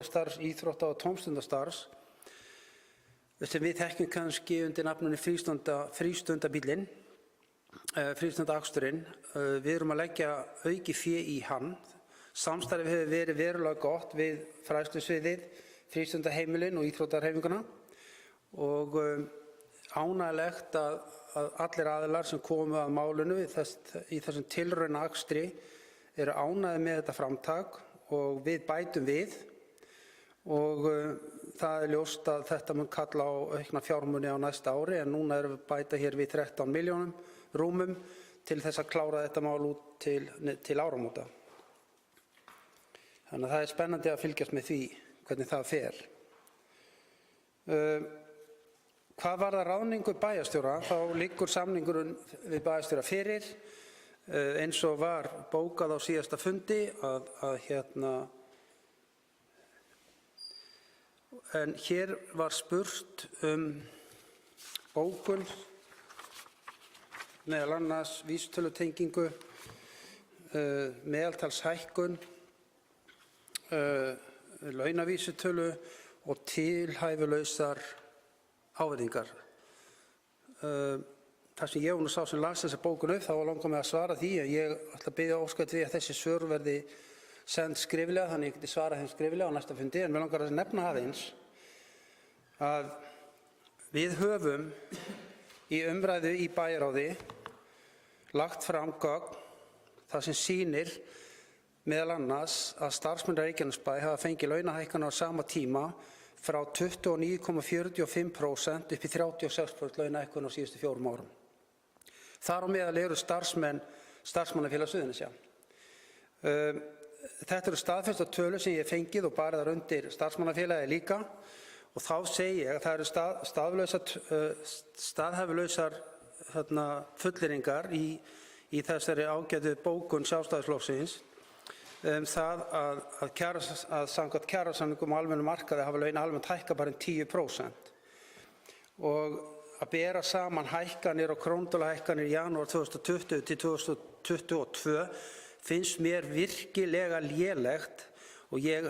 starfs, íþrótta og tómstundastarfs sem við þekkjum kannski undir nafninu frístundabíllinn, frístundaaksturinn. Við erum að leggja aukið fé í hann. Samstarfið hefur verið verulega gott við fræðslusviðið, frístundaheimilin og íþróttahreyfinguna og ánægjulegt að allir aðilar sem komu að málinu í þessum tilraunaakstri eru ánægðir með þetta framtak og við bætum við og það ljóst að þetta mun kalla á aukna fjármuni á næsta ári en núna erum við bæta hér við 13 milljónum rúmum til þess að klára þetta mál út til áramóta. Þannig að það spennandi að fylgjast með því hvernig það fer. Hvað varðar ráðningu bæjarstjóra, þá liggur samningurinn við bæjarstjóra fyrir eins og var bókað á síðasta fundi en hér var spurt bókun, meðal annars vísitölutengingu, meðaltalshækkun, launavísitölu og tilhæfulausar ávirðingar. Það sem ég sá sem las þessa bókun upp, þá langar mig að svara því að ég ætla að biðja óskast við að þessi svör verði send skriflega, þannig ég geti svarað þeim skriflega á næsta fundi, en mér langar að nefna aðeins að við höfum í umræðu í bæjarráði lagt fram gögn það sem sýnir meðal annars að starfsmenn Reykjanesbæ hafa fengið launahækkanir á sama tíma frá 29,45% upp í 36% launahækkun á síðustu 4 árum. Þar á meðal eru starfsmannafélag Suðurnesja. Þetta eru staðfestar tölur sem ég hef fengið og barið undir starfsmannafélagið líka og þá segi ég að það eru staðhæfulausar fullyrðingar í þessari ágætu bókun Sjálfstæðisflokksins það að samkvæmt kjarasamningum á almennum markaði hafa laun almennt hækkað bara 10% og að bera saman hækkanir og krónutöluhækkanir í janúar 2020 til 2022 finnst mér virkilega lélegt og ég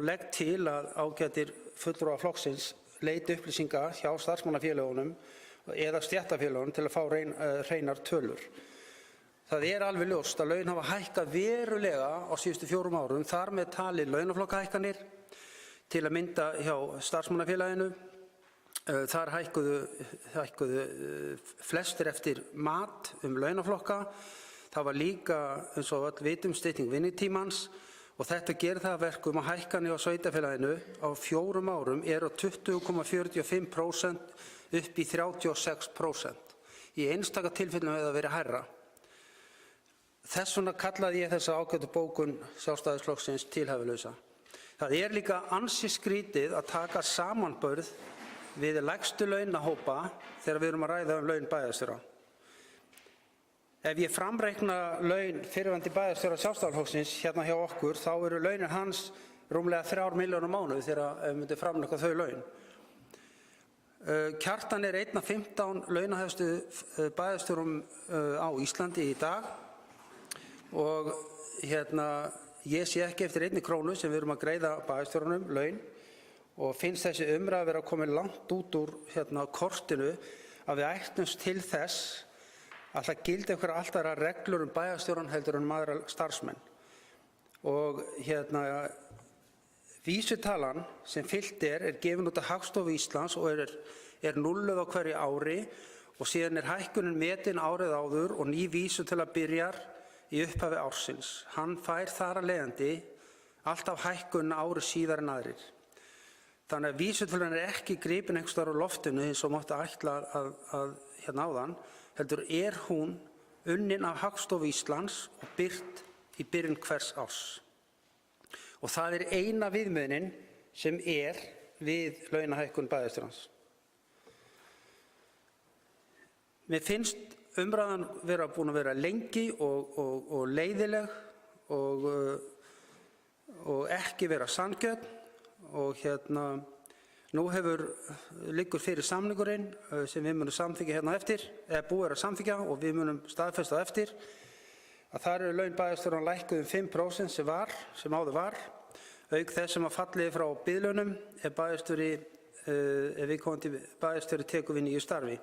legg til að ágætir fulltrúar flokksins leiti upplýsinga hjá starfsmannafélögunum eða stéttarfélögunum til að fá hreinar tölur. Það er alveg ljóst að laun hafa hækkað verulega á síðustu 4 árum, þar með talið launaflokkahækkanir til að mynda hjá starfsmannafélaginu. Þar hækkuðu flestir eftir mat launaflokka. Það var líka, eins og öll vitum, stytting vinnutímans og þetta gerir það að verkum að hækkanir á sveitarfélaginu á 4 árum eru 20,45% upp í 36%. Í einstaka tilfellum hefur það verið hærra. Þess vegna kallaði ég þessa ágætu bókun Sjálfstæðisflokksins tilhæfulausa. Það er líka ansi skrítið að taka samanburð við lægstu launahópa þegar við erum að ræða laun bæjarstjóra. Ef ég framreikna laun fyrrverandi bæjarstjóra Sjálfstæðisflokksins hérna hjá okkur, þá eru launin hans rúmlega 3 milljónir á mánuði þegar við myndum framreikna þau laun. Kjartan er einn af 15 launahæstu bæjarstjórum á Íslandi í dag og ég sé ekki eftir 1 krónu sem við erum að greiða bæjarstjórunum laun og finnst þessi umræða vera komin langt út úr kortinu að við ættumst til þess að það gildi einhverjar allt aðrar reglur bæjarstjóran heldur en aðra starfsmenn. Og vísitalan sem fylgt er gefin út af Hagstofu Íslands og er núlluð á hverju ári og síðan er hækkunin metin árið áður og ný vísitala byrjar í upphafi ársins. Hann fær þar af leiðandi alltaf hækkun ári síðar en aðrir. Þannig að vísitalan er ekki gripin einhvers staðar úr loftinu eins og mátti ætla að áðan, heldur er hún unnin af Hagstofu Íslands og birt í byrjun hvers árs. Og það er eina viðmiðunin sem er við launahækkun bæjarstjórans. Mér finnst umræðan búin að vera lengi og leiðileg og ekki vera sanngjörn og nú liggur fyrir samningurinn sem við munum samþykkja hérna eftir, eða búið að samþykkja og við munum staðfesta eftir að þar eru laun bæjarstjórans lækkuð 5% sem áður var. Auk þess sem að fallið frá biðlaunum ef viðkomandi bæjarstjóri tekur við nýju starfi.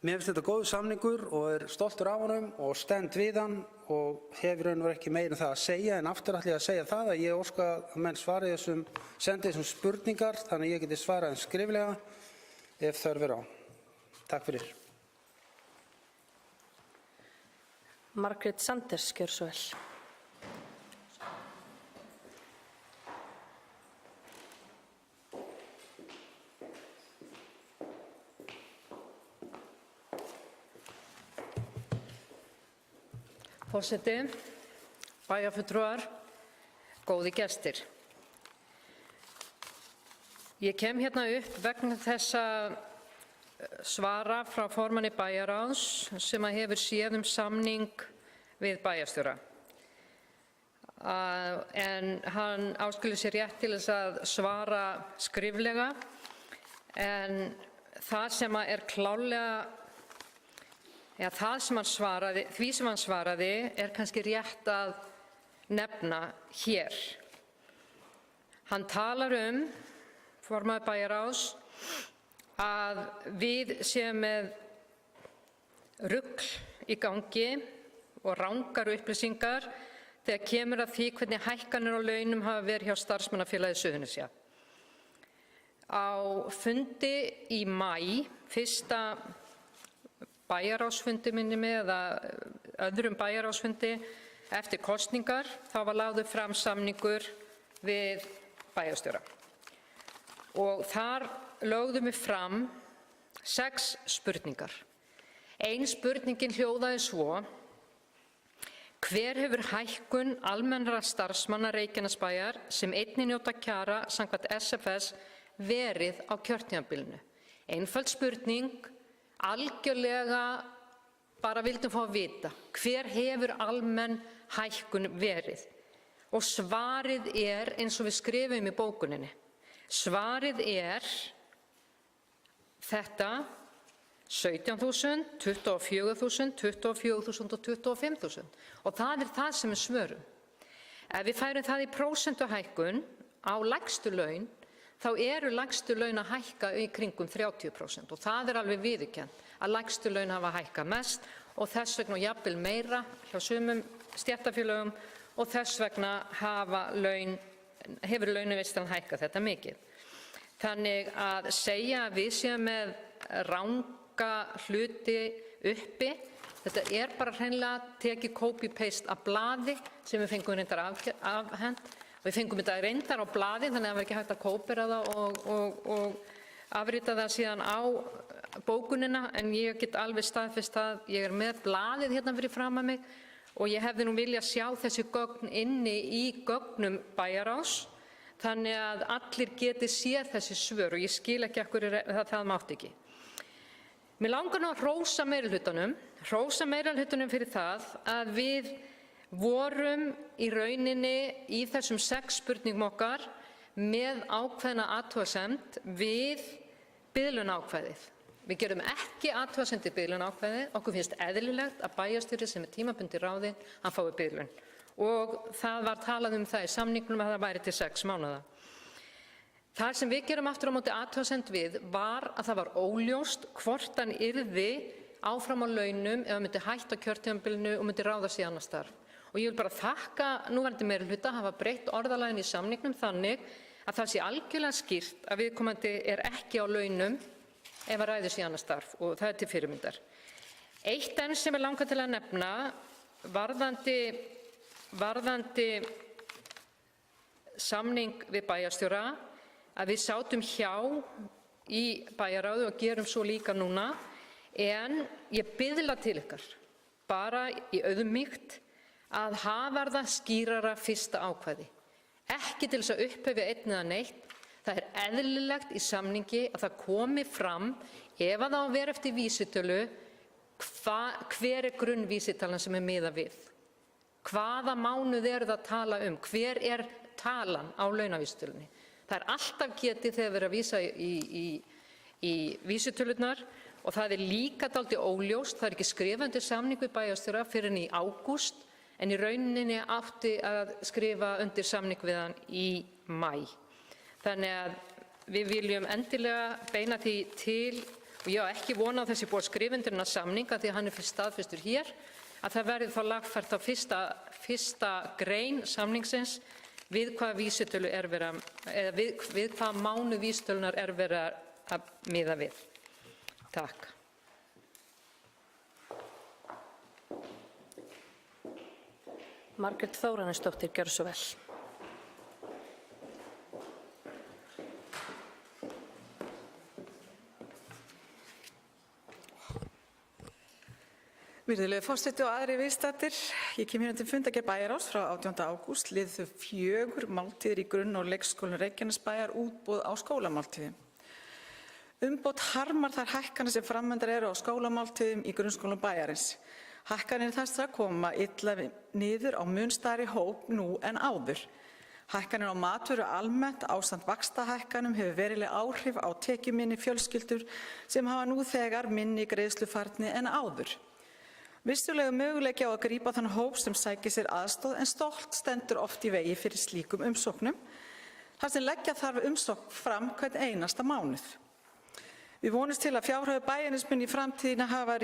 Mér finnst þetta góður samningur og stoltur af honum og stend við hann og hefur raun og ekki meira það að segja, en aftur ætla ég að segja það að ég óska að menn sendi þessum spurningar þannig að ég geti svarað skriflega ef þörf á. Takk fyrir. Margrét Sanders, gjör svo vel. Forseti, bæjarfulltrúar, góði gestir. Ég kem hérna upp vegna þessa svara frá formanni bæjarráðs sem hefur séð samning við bæjarstjóra. En hann áskilur sér rétt til þess að svara skriflega, en það sem klárlega það sem hann svaraði kannski rétt að nefna hér. Hann talar formaður bæjarráðs, að við séum með rugl í gangi og rangar upplýsingar þegar kemur að því hvernig hækkanir á launum hafa verið hjá starfsmannafélagi Suðurnesja. Á fundi í maí, fyrsta bæjarráðsfundi minni eða öðrum bæjarráðsfundi eftir kosningar, þá var lagður fram samningur við bæjarstjóra. Og þar lögðum við fram 6 spurningar. Ein spurningin hljóðaði svo: hver hefur hækkun almennra starfsmanna Reykjanesbæjar sem einnig njóta kjara samkvæmt SFS verið á kjörtímabilinu? Einföld spurning, algjörlega bara vildum fá að vita hver hefur almenn hækkun verið. Og svarið eins og við skrifum í bókuninni. Svarið þetta: 17.000, 24.000, 24.000 og 25.000. Og það það sem við svörum. Ef við færum það í prósentuhækkun á lægstu laun, þá eru lægstu laun að hækka í kringum 30%, og það alveg viðurkennt að lægstu laun hafa hækkað mest og þess vegna jafnvel meira hjá sumum stéttarfélögum, og þess vegna hefur launavísitalan hækkað þetta mikið. Þannig að segja að við séum með ranga hluti uppi, þetta bara hreinlega tekið copy-paste af blaði sem við fengum reyndar afhent. Við fengum þetta reyndar á blaði, þannig að það var ekki hægt að kópera það og afrita það síðan á bókunina, en ég get alveg staðfest að ég með blaðið hérna fyrir fram að mig og ég hefði nú viljað sjá þessi gögn inni í gögnum bæjarráðs, þannig að allir geti séð þessi svör, og ég skil ekki af hverju það mátti ekki. Mig langar nú að hrósa meirihlutanum fyrir það að við vorum í rauninni í þessum 6 spurningum okkar með ákveðna athugasemd við biðlaunaákvæðið. Við gerum ekki athugasemd við biðlaunaákvæðið. Okkur finnst eðlilegt að bæjarstjóri sem tímabundið ráðinn, hann fái biðlaun. Og það var talað það í samningnum að það væri til 6 mánaða. Það sem við gerum aftur á móti athugasemd við var að það var óljóst hvort hann yrði áfram á launum ef hann myndi hætta á kjörtímabilinu og myndi ráða sig í annað starf. Og ég vil bara þakka núverandi meirihluta að hafa breytt orðalaginu í samningnum þannig að það sé algjörlega skýrt að viðkomandi ekki á launum ef hann ræður sig í annað starf, og það til fyrirmyndar. Eitt enn sem langar til að nefna varðandi samning við bæjarstjóra, að við sátum hjá í bæjarráði og gerum svo líka núna, en ég biðla til ykkar bara í auðmýkt að hafa það skýrara fyrsta ákvæði. Ekki til þess að upphefja einn eða neitt. Það eðlilegt í samningi að það komi fram, ef það á að vera eftir vísitölu, hver grunnvísitalan sem miðað við. Hvaða mánuð það að tala hver talan á launavísitölunni. Það alltaf getið þegar verið að vísa í vísitölunar, og það líka dálítið óljóst, það ekki skrifað undir samning við bæjarstjóra fyrr en í ágúst, en í rauninni átti að skrifa undir samning við hann í maí. Þannig að við viljum endilega beina því til, og ég á ekki von á þessi búið að skrifa undir þennan samning af því að hann er fyrst staðfestur hér, að það verði þá lagfært á fyrsta grein samningsins við hvaða vísitölu er verið eða við hvaða mánuð vísitölunar er verið að miða við. Takk. Margrét Þórarinsdóttir, gjörðu svo vel. Virðulegur forseti og aðrir viðstaddir, ég kem hérna til fundargerð Bæjarráðs frá 18. ágúst, liðu 4 máltíðir í grunn- og leikskólum Reykjanesbæjar útboð á skólamáltíðum. Umboð harmar þær hækkanir sem framvendar eru á skólamáltíðum í grunnskólum bæjarins. Hækkanir þessar koma illa niður á mun stærri hóp nú en áður. Hækkanir á matvöru almennt ásamt vaxtahækkanum hefur veruleg áhrif á tekjuminni fjölskyldur sem hafa nú þegar minni greiðslufærni en áður. Vissulega möguleiki á að grípa þann hóp sem sækir sér aðstoð en stolt stendur oft í vegi fyrir slíkum umsóknum, þar sem leggja þarf umsókn fram hvern einasta mánuð. Við vonumst til að fjárhæðir bæjarins muni í framtíðina hafa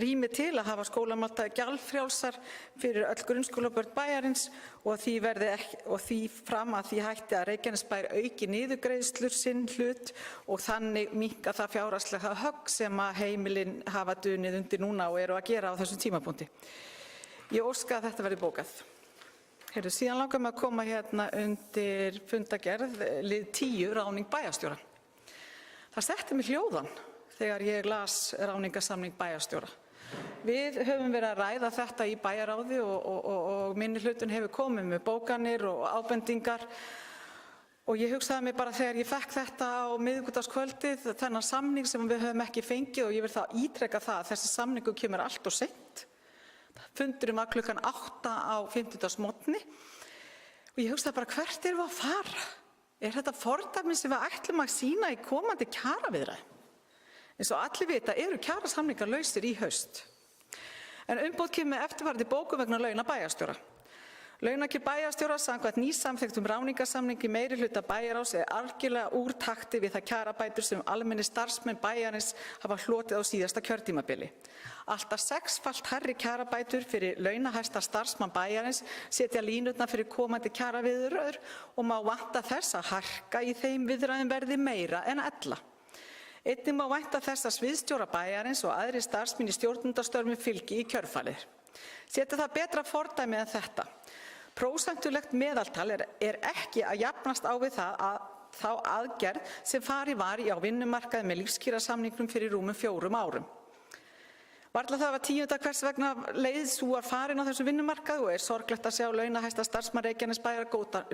rými til að hafa skólamáltíðir gjaldfrjálsar fyrir öll grunnskólabörn bæjarins og því fram að því hætti að Reykjanesbær auki niðurgreiðslur sinn hlut og þannig minnka það fjárhagslega högg sem að heimilin hafa dunið undir núna og eru að gera á þessum tímapunkti. Ég óska að þetta verði bókað. Síðan langar mig að koma hérna undir fundargerð lið 10 ráðning bæjarstjóra. Það setti mig hljóðan þegar ég las ráðningarsamning bæjarstjóra. Við höfum verið að ræða þetta í bæjarráði og minnihlutinn hefur komið með bókanir og ábendingar og ég hugsaði mig bara þegar ég fekk þetta á miðvikudagskvöldið, þennan samning sem við höfum ekki fengið og ég vil það ítreka það að þessi samningur kemur allt of seint. Fundurinn var klukkan 8 á 50. og ég hugsaði bara hvert erum við að fara? Er þetta fordæmi sem við ætlum að sýna í komandi kjaraviðræðum? Eins og allir vita eru kjarasamningar lausir í haust. En umboð kemur með eftirfarandi bókun vegna launa bæjarstjóra. Launakjör bæjarstjóra samkvæmt nýsamþykktum ráðningarsamningi meirihluta Bæjarráðs er algjörlega úr takti við það kjarabætur sem almennir starfsmenn bæjarins hafa hlotið á síðasta kjörtímabili. Alltaf 6-falt hærri kjarabætur fyrir launahæsta starfsmann bæjarins setja línurnar fyrir komandi kjaraviðræður og má vænta þess að harka í þeim viðræðum verði meira en ella. Einnig má vænta þess að sviðsstjóra bæjarins og aðrir starfsmenn í stjórnendastörfum fylgi í kjölfarið. Setja það betra fordæmi en þetta. Prósentulegt meðaltal er ekki að jafnast á við þá aðgerð sem farið var á vinnumarkaði með lífskjarasamningnum fyrir rúmum 4 árum. Varla það var 10. hvers vegna leið sú var farin á þessum vinnumarkaði og er sorglegt að sjá launahæsta starfsmann Reykjanesbæjar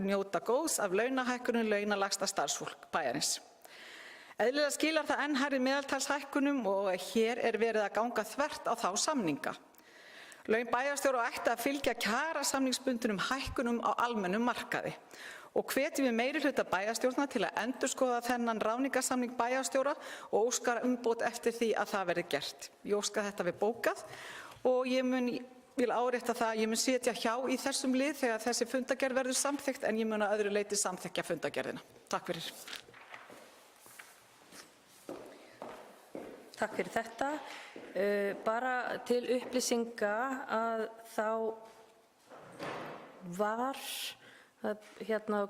njóta góðs af launahækkunum launalægsta starfsfólk bæjarins. Eðlilega skilar það enn hærri meðaltalshækkunum og hér er verið að ganga þvert á þá samninga. Laun bæjarstjóra ætti að fylgja kjarasamningsbundnum hækkunum á almennum markaði og hvetjum við meirihluta bæjarstjórna til að endurskoða þennan ráðningarsamning bæjarstjóra og óskar umboð eftir því að það verði gert. Ég óska þetta við bókað og ég vil árétta það að ég mun sitja hjá í þessum lið þegar þessi fundargerð verður samþykkt en ég mun að öðru leyti samþykkja fundargerðina. Takk fyrir. Takk fyrir þetta. Bara til upplýsinga að þá var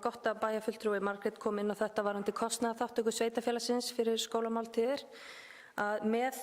gott að bæjarfulltrúi Margrét kom inn á þetta varðandi kostnaðarþátttöku sveitarfélagsins fyrir skólamáltíðir að með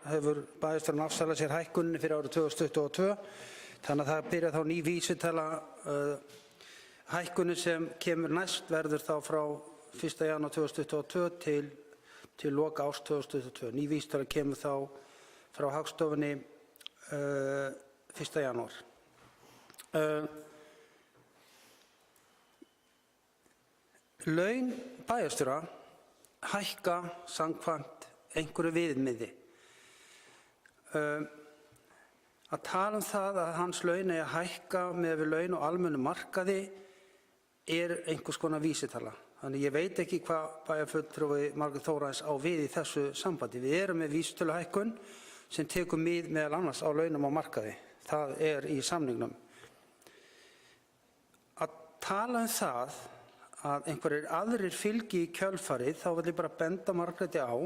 hefur bæjarstjórinn afsalað sér hækkuninni fyrir árið 2022 Þannig að það byrja þá ný vísitala. Hækkunin sem kemur næst verður þá frá 1. janúar 2022 til loka árs 2022. Ný vísitala kemur þá frá Hagstofunni 1. janúar. Laun bæjarstjóra hækka samkvæmt einhverju viðmiði. Að tala það að hans laun eigi að hækka með við laun og almennu markaði einhvers konar vísitala. Þannig ég veit ekki hvað bæjarfulltrúi Margrét Þórarins á við í þessu sambandi. Við erum með vísitöluhækkun sem tekur mið meðal annars á launum á markaði. Það í samningnum. Að tala það að einhverjir aðrir fylgi í kjölfarið, þá vil ég bara benda Margréti á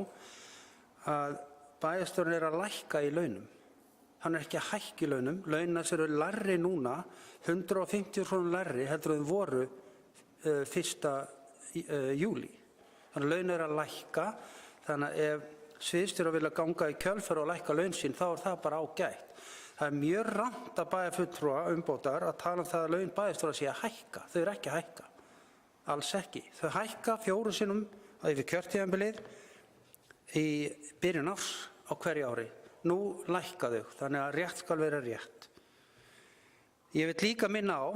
að bæjarstjórinn að lækka í launum. Hann ekki að hækka í launum. Launin eru lægri núna, 150 krónur lægri heldur en voru 1. júlí. Þannig að laun að lækka. Þannig að ef sviðsstjórar vilja ganga í kjölfar og lækka laun sín, þá það bara ágætt. Það mjög rangt að bæjarfulltrúa umbótar að tala það að laun bæjarstjóra sé að hækka. Þau eru ekki að hækka. Alls ekki. Þau hækka 4 sinnum yfir kjörtímabilið í byrjun árs á hverju ári. Nú lækka þau, þannig að rétt skal vera rétt. Ég vil líka minna á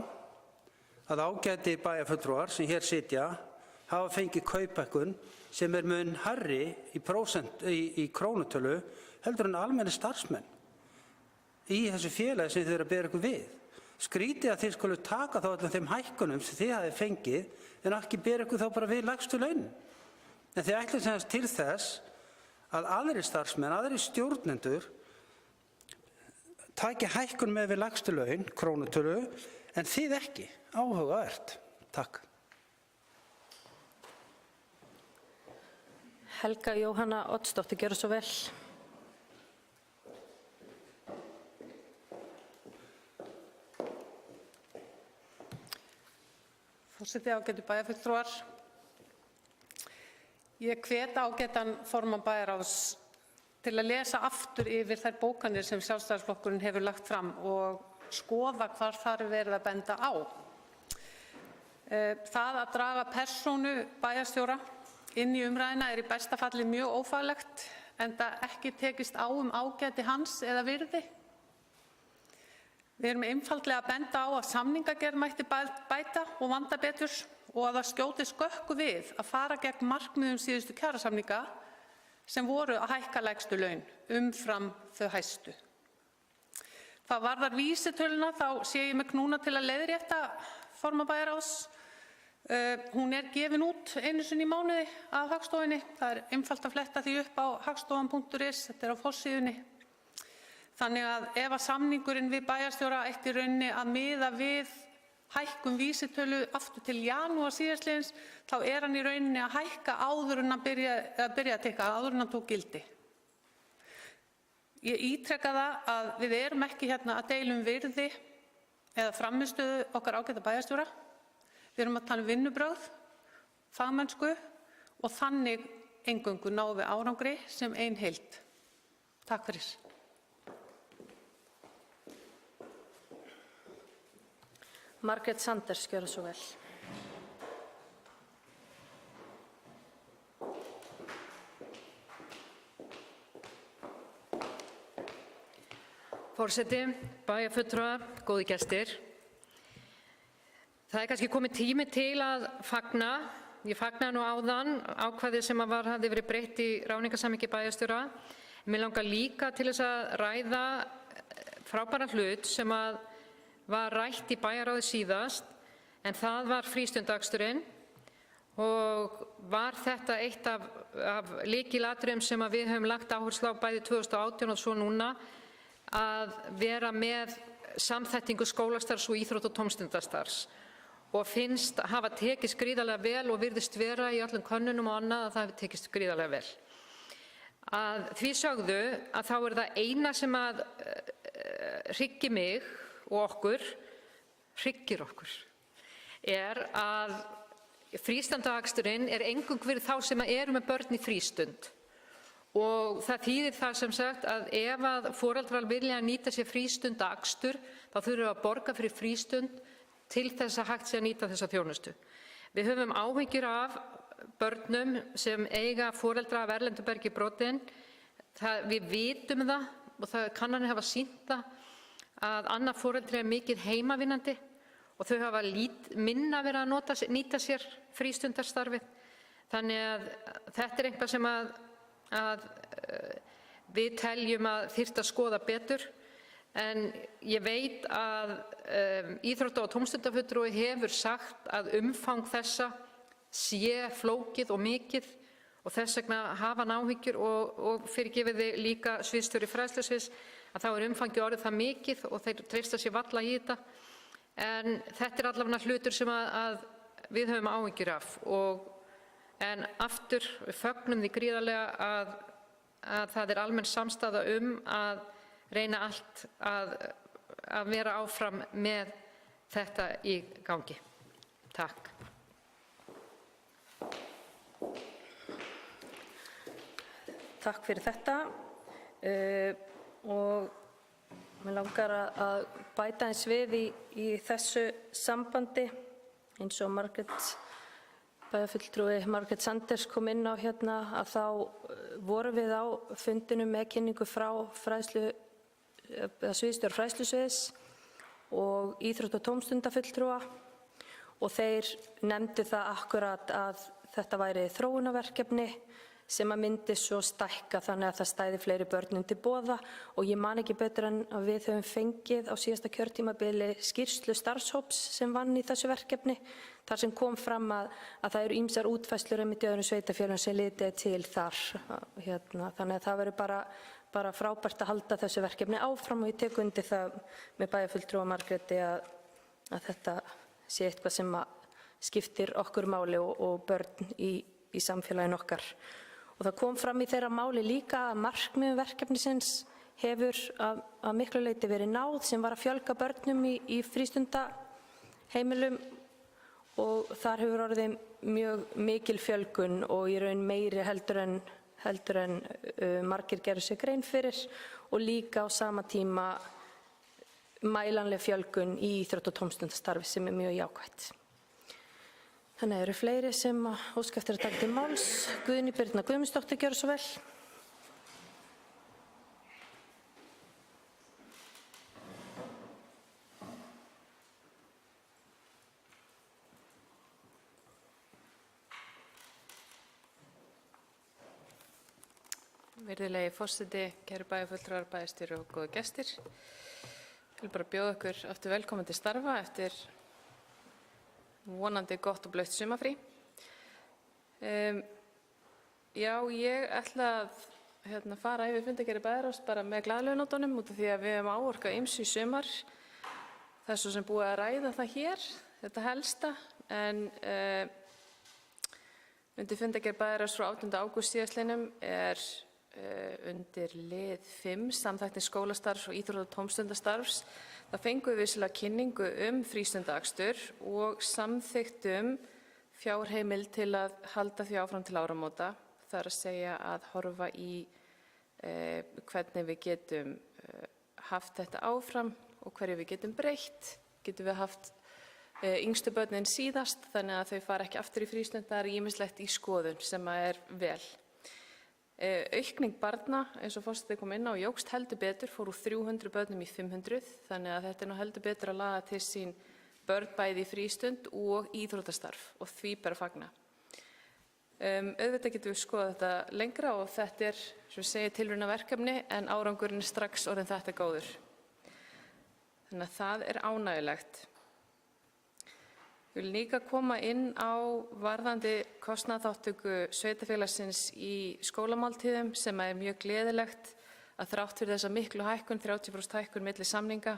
að ágæti bæjarfulltrúar sem hér sitja hafa fengið kauphækkun sem mun hærri í krónutölu heldur en almennir starfsmenn í þessu félagi sem þið eru að bera ykkur við. Skrítið að þið skulu taka þá öllum þeim hækkunum sem þið hafið fengið en ekki bera ykkur þá bara við lægstu launin. En þið ætlið sem til þess að aðrir starfsmenn, aðrir stjórnendur taki hækkun með við lægstu laun, krónutölu, en þið ekki. Áhugavert. Takk. Helga Jóhanna Oddsdóttir, gjörðu svo vel. Forseti, ágætu bæjarfulltrúar. Ég hvet ágætan formann bæjarráðs til að lesa aftur yfir þær bókanir sem Sjálfstæðisflokkurinn hefur lagt fram og skoða hvar þar verið að benda á. Það að draga persónu bæjarstjóra inn í umræðuna í besta falli mjög ófaglegt, enda ekki tekist á ágæti hans eða virði. Við erum einfaldlega að benda á að samningagerð mætti bæta og vanda betur og að það skjóti skökku við að fara gegn markmiðum síðustu kjarasamninga sem voru að hækka lægstu laun umfram þau hæstu. Hvað varðar vísitöluna þá sé ég mig knúna til að leiðrétta formann bæjarráðs. Hún gefin út einu sinni í mánuði af Hagstofunni. Það einfalt að fletta því upp á hagstofan.is, þetta á forsíðunni. Þannig að ef að samningurinn við bæjarstjóra ætti í rauninni að miða við hækkun vísitölu aftur til janúar síðastliðins, þá hann í rauninni að hækka áður en að byrja að tikka, áður en að tók gildi. Ég ítreka það að við erum ekki hérna að deila virði eða frammistöðu okkar ágæta bæjarstjóra. Við erum að tala vinnubrögð, fagmennsku og þannig eingöngu náum við árangri sem ein heild. Takk fyrir. Margrét Sanders, gjörðu svo vel. Forseti, bæjarfulltrúar, góðir gestir. Það kannski komið tími til að fagna. Ég fagnaði nú áðan ákvæði sem hafði verið breytt í ráðningarsamningi bæjarstjóra. Mig langar líka til þess að ræða frábæran hlut sem var rætt í bæjarráði síðast, en það var frístundaaksturinn og var þetta eitt af lykilatriðum sem við höfum lagt áherslu á bæði 2018 og svo núna, að vera með samþættingu skólastarfs og íþrótta- og tómstundastarfs. Og finnst hafa tekist gríðarlega vel og virðist vera í öllum könnunum og annað að það hafi tekist gríðarlega vel. Að því sögðu að þá það eina sem að hryggi mig og hryggir okkur, að frístundaaksturinn eingöngu fyrir þá sem eru með börn í frístund Og það þýðir það sem sagt að ef að foreldrar vilja nýta sér frístundaakstur þá þurfum við að borga fyrir frístund til þess að hægt sé að nýta þessa þjónustu. Við höfum áhyggjur af börnum sem eiga foreldra af erlendu bergi brotin. Við vitum það og kannanir hafa sýnt það að annað foreldri er mikið heimavinnandi og þau hafa minna verið að nýta sér frístundarstarfið. Þannig að þetta er eitthvað sem að við teljum að þyrfti að skoða betur. En ég veit að íþrótta- og tómstundafulltrúi hefur sagt að umfang þessa sé flókið og mikið og þess vegna hafa hann áhyggjur og fyrirgefiði líka sviðsstjóri fræðslusviðs að þá er umfangið orðið það mikið og þeir treysta sér varla í þetta. En þetta er allavega hlutur sem að við höfum áhyggjur af. En aftur, við fögnum því gríðarlega að það er almenn samstaða að reyna allt að vera áfram með þetta í gangi. Takk. Takk fyrir þetta. Og mig langar að bæta eins við í þessu sambandi eins og bæjarfulltrúi Margrét Sanders kom inn á hérna að þá vorum við á fundinum með kynningu frá sviðsstjóra fræðslusviðs og íþrótta- og tómstundafulltrúa og þeir nefndu það akkúrat að þetta væri þróunarverkefni sem að myndi svo stækka þannig að það stæði fleiri börnum til boða og ég man ekki betur en að við höfum fengið á síðasta kjörtímabili skýrslu starfshóps sem vann í þessu verkefni þar sem kom fram að það eru ýmsar útfærslur einmitt í öðrum sveitarfélögum sem litið til þar. Þannig að það verður bara frábært að halda þessu verkefni áfram og ég tek undir það með bæjarfulltrúa Margréti að þetta sé eitthvað sem skiptir okkur máli og börn í samfélaginu okkar. Og það kom fram í þeirra máli líka að markmiðum verkefnisins hefur að miklu leyti verið náð sem var að fjölga börnum í frístundaheimilum og þar hefur orðið mjög mikil fjölgun og í raun meiri heldur en margir gerðu sér grein fyrir og líka á sama tíma mælanleg fjölgun í íþrótta- og tómstundastarfi sem er mjög jákvætt. Þannig eru fleiri sem óska eftir að taka til máls. Guðný Birna Guðmundsdóttir, gjörðu svo vel. Virðulegi forseti, kæru bæjarfulltrúar, bæjarstjóri og góðu gestir. Ég vil bara bjóða ykkur aftur velkomin til starfa eftir vonandi gott og blautt sumarfrí. Já, ég ætla að fara yfir fundargerð Bæjarráðs bara með glaðlaugnótunum út af því að við höfum áorkað ýmsu í sumar. Það er svo sem búið að ræða það hér, þetta helsta, en undir fundargerð Bæjarráðs frá 18. ágúst síðastliðnum er undir lið 5 samþætting skólastarfs og íþrótta- og tómstundastarfs. Það fengum við vissulega kynningu frístundaakstur og samþykktum fjárheimild til að halda því áfram til áramóta. Það er að segja að horfa í hvernig við getum haft þetta áfram og hverju við getum breytt. Getum við haft yngstu börnin síðast þannig að þau fara ekki aftur í frístund. Það er ýmislegt í skoðun sem er vel. Aukning barna, eins og forseti kom inn á, jókst heldur betur, fór úr 300 börnum í 500, þannig að þetta er nú heldur betur að laða til sín börn bæði í frístund og íþróttastarf og því ber að fagna. Auðvitað getum við skoðað þetta lengra og þetta er, sem við segjum, tilraunaverkefni en árangurinn er strax orðinn þetta góður. Þannig að það er ánægjulegt. Ég vil líka koma inn á varðandi kostnaðarþátttöku sveitarfélagsins í skólamáltíðum sem er mjög gleðilegt að þrátt fyrir þessa miklu hækkun, 30% hækkun milli samninga,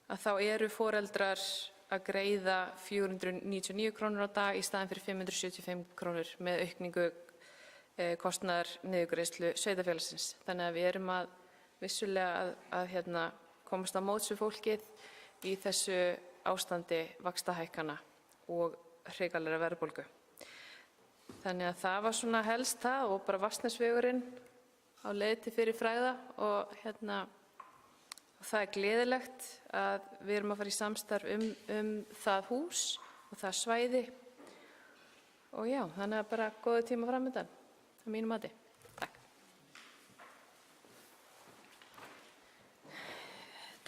að þá eru foreldrar að greiða 499 krónur á dag í staðinn fyrir 575 krónur með aukningu kostnaðar niðurgreiðslu sveitarfélagsins. Þannig að við erum vissulega að komast á móts við fólkið í þessu ástandi vaxtahækkana og hrikalegrar verðbólgu. Þannig að það var svona helst það og bara Vatnsnesvegurinn á leið til fyrirfræða og það er gleðilegt að við erum að fara í samstarf um það hús og það svæði og já, þannig að bara góður tíma framöndan að mínu mati. Takk.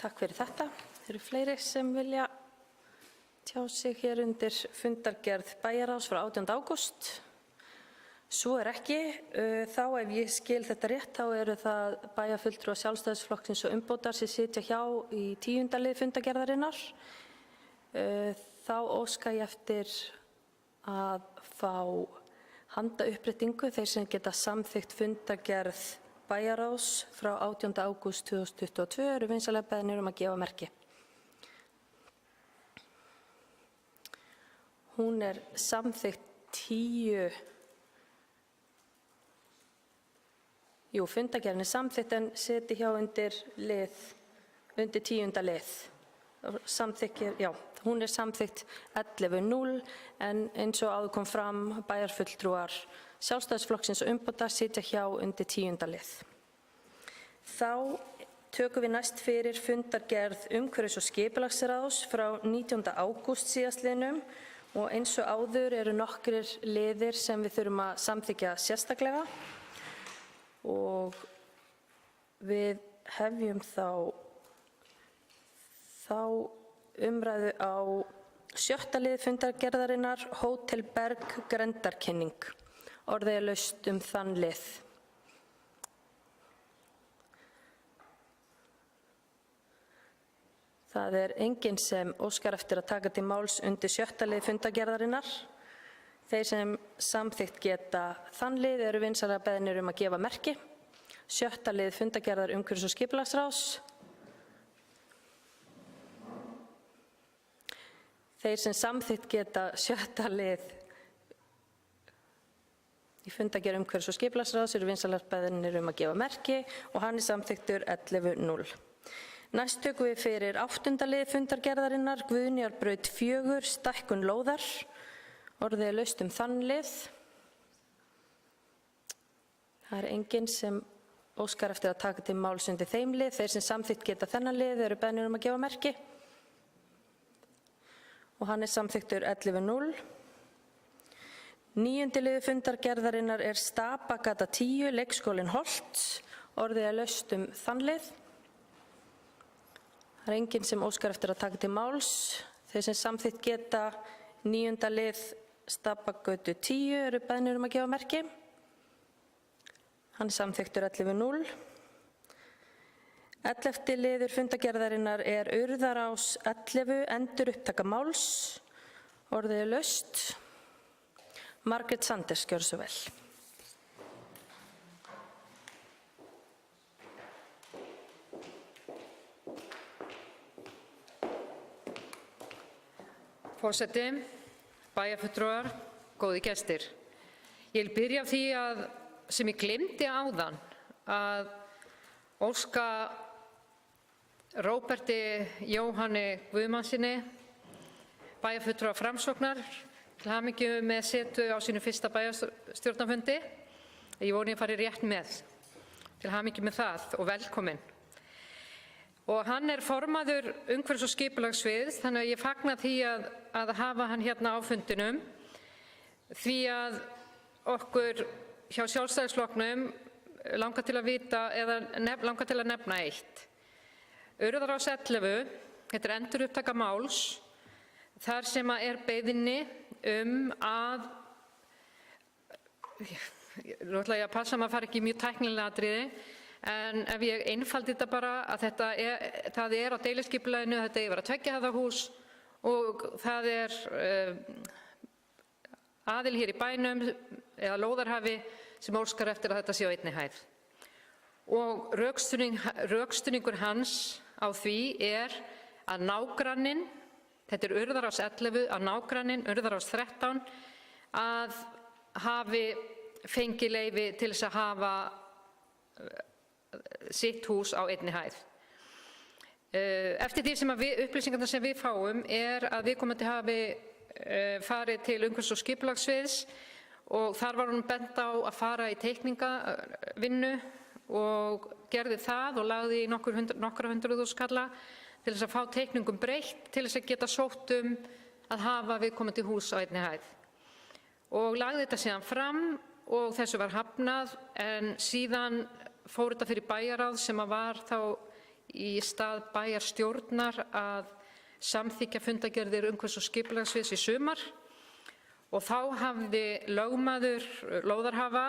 Takk fyrir þetta. Eru fleiri sem vilja tjá sig hér undir fundargerð bæjarráðs frá 18. ágúst? Svo er ekki. Þá ef ég skil þetta rétt, þá eru það bæjarfulltrúar Sjálfstæðisflokksins og umbótar sem sitja hjá í 10. lið fundargerðarinnar. Þá óska ég eftir að fá handauppréttingu þeir sem geta samþykkt fundargerð bæjarráðs frá 18. ágúst 2022 eru vinsamlega beðnir að gefa merki. Hún er samþykkt 10. Fundargerðin er samþykkt en seti hjá undir 10. lið. Hún er samþykkt 11.0 en eins og áður kom fram bæjarfulltrúar Sjálfstæðisflokksins og umbóta sitja hjá undir 10. lið. Þá tökum við næst fyrir fundargerð umhverfis- og skipulagsráðs frá 19. ágúst síðastliðnum og eins og áður eru nokkrir liðir sem við þurfum að samþykkja sérstaklega. Og við hefjum þá umræðu á 7. lið fundargerðarinnar, Hótel Berg grenndarkynning. Orðið er laust þann lið. Það er enginn sem óskar eftir að taka til máls undir 7. lið fundargerðarinnar. Þeir sem samþykkt geta þann lið eru vinsamlega beðnir að gefa merki. 7. lið fundargerðar umhverfis- og skipulagsráðs. Þeir sem samþykkt geta 7. lið í fundargerð umhverfis- og skipulagsráðs eru vinsamlega beðnir að gefa merki og hann er samþykktur 11.0. Næst tökum við fyrir 8. lið fundargerðarinnar, Guðnýjarbraut 4, stækkun lóðar. Orðið er laust þann lið. Það er enginn sem óskar eftir að taka til máls undir þeim lið. Þeir sem samþykkt geta þennan lið eru beðnir að gefa merki. Og hann er samþykktur 11.0. 9. lið fundargerðarinnar er Stapagata 10, leikskólinn Holt. Orðið er laust þann lið. Það er enginn sem óskar eftir að taka til máls. Þeir sem samþykkt geta 9. lið Stapagötu 10 eru beðnir að gefa merki. Hann er samþykktur 11.0. 11. liður fundargerðarinnar er Urðarás 11, endurupptaka máls. Orðið er laust. Margrét Sanders, gjörðu svo vel. Forseti, bæjarfulltrúar, góðir gestir. Ég vil byrja á því sem ég gleymdi áðan að óska Róberti Jóhanni Guðmannsyni, bæjarfulltrúa Framsóknar, til hamingju með setu á sínu fyrsta bæjarstjórnarfundi. Ég voni að fari rétt með. Til hamingju með það og velkomin. Og hann er formaður umhverfis- og skipulagssviðs, þannig að ég fagna því að hafa hann hérna á fundinum, því að okkur hjá Sjálfstæðisflokknum langar til að vita eða langar til að nefna eitt. Urðarás 11, þetta er endurupptaka máls, þar sem er beiðni að, nú ætla ég að passa maður að fara ekki í mjög tæknilega atriði, en ef ég einfaldi þetta bara að það er á deiliskipulaginu, þetta er að vera 2 hæða hús og það er aðili hér í bænum eða lóðarhafi sem óskar eftir að þetta sé á 1 hæð. Og rökstuðningur hans á því er að nágranninn, þetta er Urðarás 11, að nágranninn, Urðarás 13, að hafi fengið leyfi til þess að hafa sitt hús á 1 hæð. Eftir því sem upplýsingarnar sem við fáum er að viðkomandi hafi farið til umhverfis- og skipulagssviðs og þar var hún bent á að fara í teikningavinnu og gerði það og lagði í nokkra 100.000 kalla til þess að fá teikningum breytt til þess að geta sótt að hafa viðkomandi hús á einni hæð. Og lagði þetta síðan fram og þessu var hafnað, en síðan fór þetta fyrir bæjarráð sem var þá í stað bæjarstjórnar að samþykkja fundargerðir umhverfis- og skipulagssviðs í sumar, og þá hafði lögmaður lóðarhafa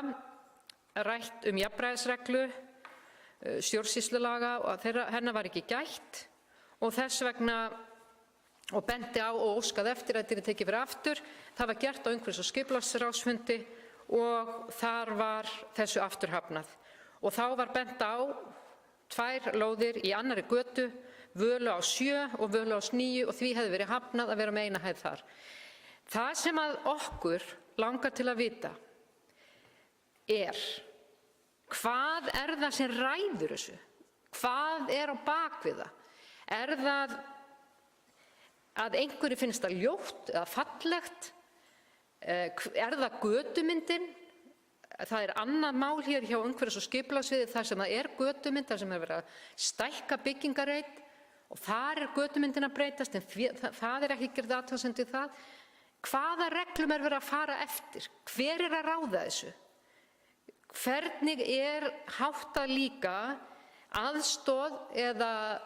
rætt jafnræðisreglu stjórnsýslulaga og hennar var ekki gætt, og þess vegna og benti á og óskaði eftir að þetta yrði tekið fyrir aftur. Það var gert á umhverfis- og skipulagsráðsfundi og þar var þessu aftur hafnað. Og þá var bent á 2 lóðir í annarri götu, Völuás 7 og Völuás 9, og því hefði verið hafnað að vera með eina hæð þar. Það sem að okkur langar til að vita hvað það sem ræður þessu? Hvað á bak við það? Það að einhverju finnst það ljótt eða fallegt? Það götumyndin? Það annað mál hér hjá umhverfis- og skipulagssviði þar sem það götumynd, þar sem verið að stækka byggingareit, og þar götumyndin að breytast, en það ekki gerð athugasemd við það. Hvaða reglum verið að fara eftir? Hver að ráða þessu? Hvernig háttað líka aðstoð eða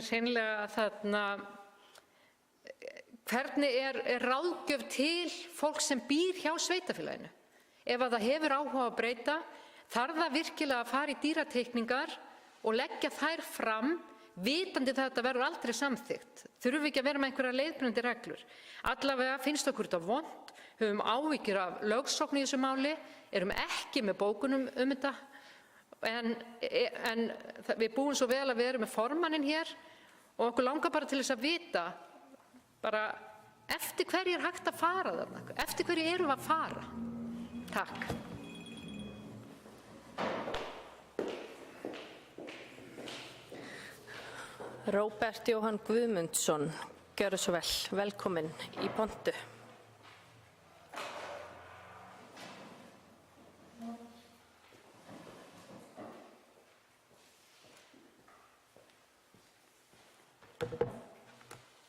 hreinlega þarna, hvernig ráðgjöf til fólk sem býr hjá sveitarfélaginu? Ef að það hefur áhuga að breyta, þarf það virkilega að fara í dýrateikningar og leggja þær fram, vitandi það að þetta verður aldrei samþykkt? Þurfum við ekki að vera með einhverjar leiðbeinandi reglur? Allavega finnst okkur þetta vont, höfum áhyggjur af lögsókn í þessu máli, erum ekki með bókunum þetta, en við búum svo vel að við erum með formanninn hér, og okkur langar bara til þess að vita bara eftir hverju hægt að fara þarna, eftir hverju erum við að fara. Takk. Róbert Jóhann Guðmundsson, gjörðu svo vel, velkominn í pontu.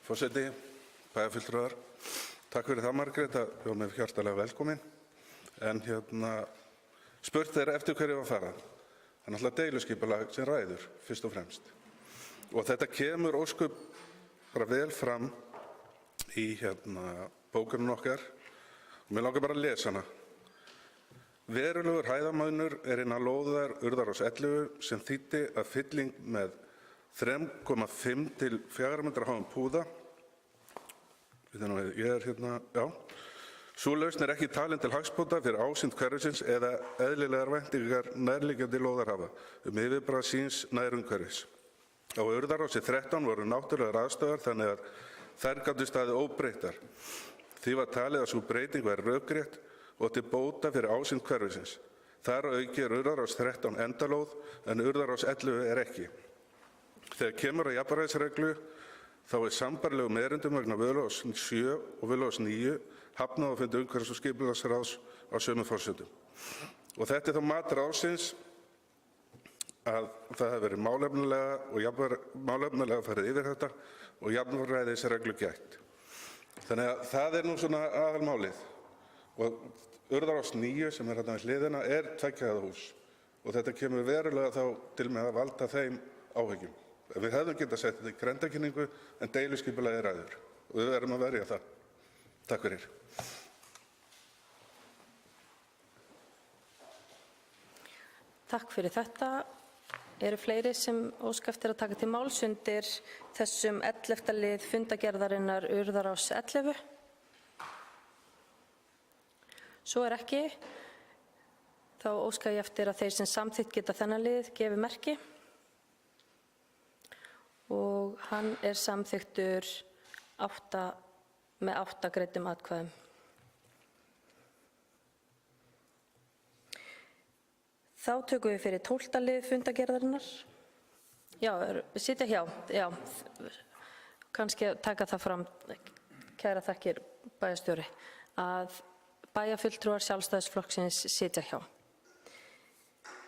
Forseti, bæjarfulltrúar, takk fyrir það, Margrét, að bjóða mig hjartanlega velkomin. En spurt eftir hverju var farað. Það náttúrulega deiluskipulag sem ræður, fyrst og fremst. Og þetta kemur ósköp bara vel fram í bókunum okkar, og mér langar bara að lesa hana. Verulegur hæðarmunur innan lóðar Urðarás 11 sem þýddi að fylling með 3,5 til 4 metra háum púða. Sú lausn ekki talin til hagsbóta fyrir ásýnd hverfisins eða eðlilegar væntingar nærliggjandi lóðarhafa yfirbragð síns nærumhverfis. Á Urðarási 13 voru náttúrulegar aðstæður þannig að þær gátu staðið óbreyttar. Því var talið að sú breyting væri rökrétt og til bóta fyrir ásýnd hverfisins. Þar að auki Urðarás 13 endalóð en Urðarás 11 ekki. Þegar kemur að jafnræðisreglu þá sambærilegum erindum vegna Völuás 7 og Völuás 9 hafnað á fundi umhverfis- og skipulagsráðs á sömu forsendum. Og þetta þá mat ráðsins að það hefði verið málefnalega farið yfir þetta og jafnræðisreglu gætt. Þannig að það nú svona aðalmálið. Og Urðarás 9 sem þarna við hliðina 2 hæða hús og þetta kemur verulega þá til með að valda þeim áhyggjum. Við hefðum getað sett þetta í grenndarkynningu en deiluskipulagið ræður og við verðum að verja það. Takk fyrir. Takk fyrir þetta. Eru fleiri sem óska eftir að taka til máls undir þessum 11. lið fundargerðarinnar Urðarás 11? Svo ekki. Þá óska ég eftir að þeir sem samþykkt geta þennan lið gefi merki. Og hann samþykktur með 8 greiddum atkvæðum. Þá tökum við fyrir 12. lið fundargerðarinnar. Já, sitja hjá. Já, kannski taka það fram, kæra þakkir bæjarstjóri, að bæjarfulltrúar Sjálfstæðisflokksins sitja hjá.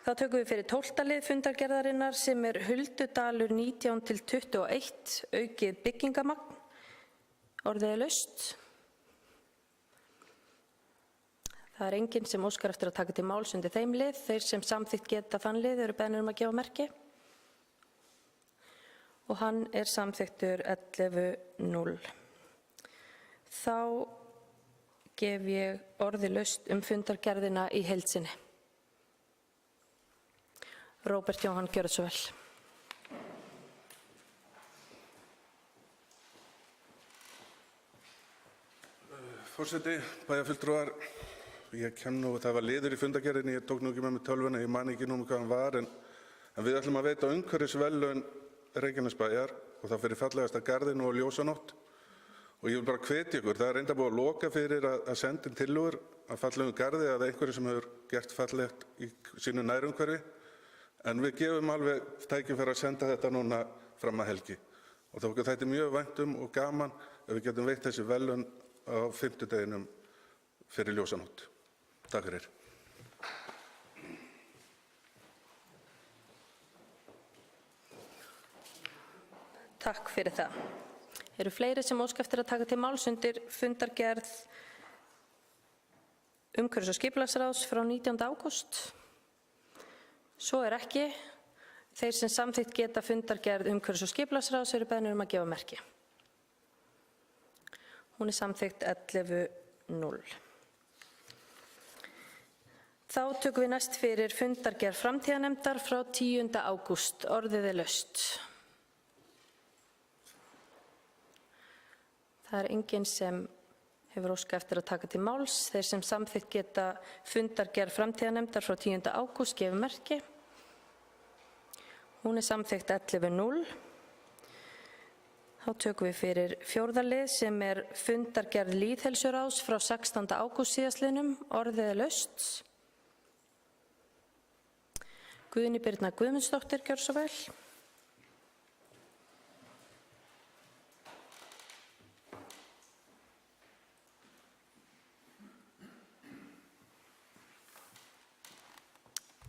Þá tökum við fyrir 12. lið fundargerðarinnar sem er Huldudalur 19-21, aukið byggingamagn. Orðið er laust. Það er enginn sem óskar eftir að taka til máls undir þeim lið. Þeir sem samþykkt geta þann lið eru beðnir að gefa merki. Og hann er samþykktur 11-0. Þá gef ég orðið laust fundargerðina í heild sinni. Róbert Jóhann, gjörðu svo vel. Forseti, bæjarfulltrúar, ég kem nú, það var liður í fundargerðinni, ég tók nú ekki með mig tölvuna, ég man ekki nú hvað hann var, en við ætlum að veita umhverfisverðlaun Reykjanesbæjar og það fyrir fallegasta garðinu og ljósanótt. Og ég vil bara hvetja ykkur, það er reynda búið að loka fyrir að senda inn tillögur að fallegum garði eða einhverju sem hefur gert fallegt í sínu nærumhverfi. En við gefum alveg tækifæri að senda þetta núna fram að helgi. Og það er mjög vænt og gaman ef við getum veitt þessi verðlaun á 5. deginum fyrir ljósanótt. Takk fyrir. Takk fyrir það. Eru fleiri sem óska eftir að taka til máls undir fundargerð umhverfis- og skipulagsráðs frá 19. ágúst? Svo er ekki. Þeir sem samþykkt geta fundargerð umhverfis- og skipulagsráðs eru beðnir að gefa merki. Hún er samþykkt 11-0. Þá tökum við næst fyrir fundargerð framtíðarnefndar frá 10. ágúst. Orðið er laust. Það er enginn sem hefur óskað eftir að taka til máls. Þeir sem samþykkt geta fundargerð framtíðarnefndar frá 10. ágúst gefa merki. Hún er samþykkt 11-0. Þá tökum við fyrir 4. lið sem er fundargerð lýðheilsuráðs frá 16. ágúst síðastliðnum. Orðið er laust. Guðný Birna Guðmundsdóttir, gjörðu svo vel.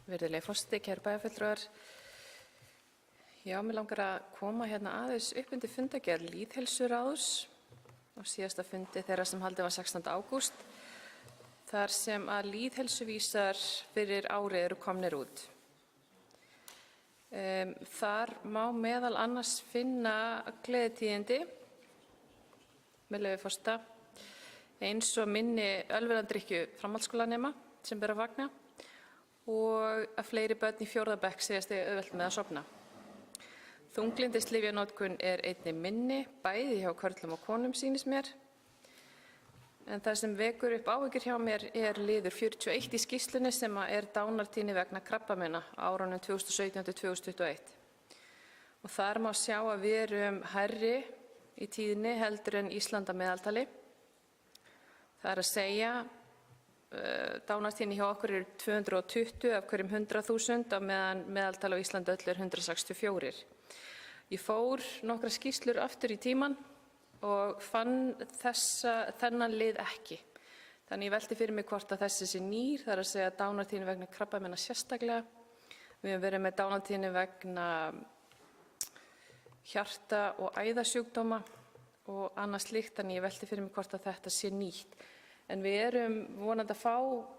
Virðulegi forseti, kæru bæjarfulltrúar. Já, mig langar að koma hérna aðeins upp undir fundargerð lýðheilsuráðs á síðasta fundi þeirra sem haldið var 16. ágúst, þar sem að lýðheilsuvísar fyrir árið eru komnir út. Þar má meðal annars finna gleðitíðindi, með leyfi forseta, eins og minni ölvunardrykkju framhaldsskólanema sem ber að fagna og að fleiri börn í 4. bekk segjast auðvelt með að sofna. Þunglyndislyfjanotkun er einnig minni, bæði hjá körlum og konum sýnist mér. En það sem vekur upp áhyggjur hjá mér er liður 41 í skýrslunni sem er dánartíðni vegna krabbameina á árunum 2017-2021. Og þar má sjá að við erum hærri í tíðni heldur en Ísland að meðaltali. Það er að segja, dánartíðni hjá okkur er 220 af hverjum 100.000 á meðan meðaltali á Íslandi öllu er 164. Ég fór nokkra skýrslur aftur í tíman og fann þennan lið ekki. Þannig ég velti fyrir mig hvort að þessi sé nýr, það er að segja dánartíðni vegna krabbameina sérstaklega. Við höfum verið með dánartíðni vegna hjarta- og æðasjúkdóma og annað slíkt, þannig ég velti fyrir mig hvort að þetta sé nýtt. En við erum vonandi að fá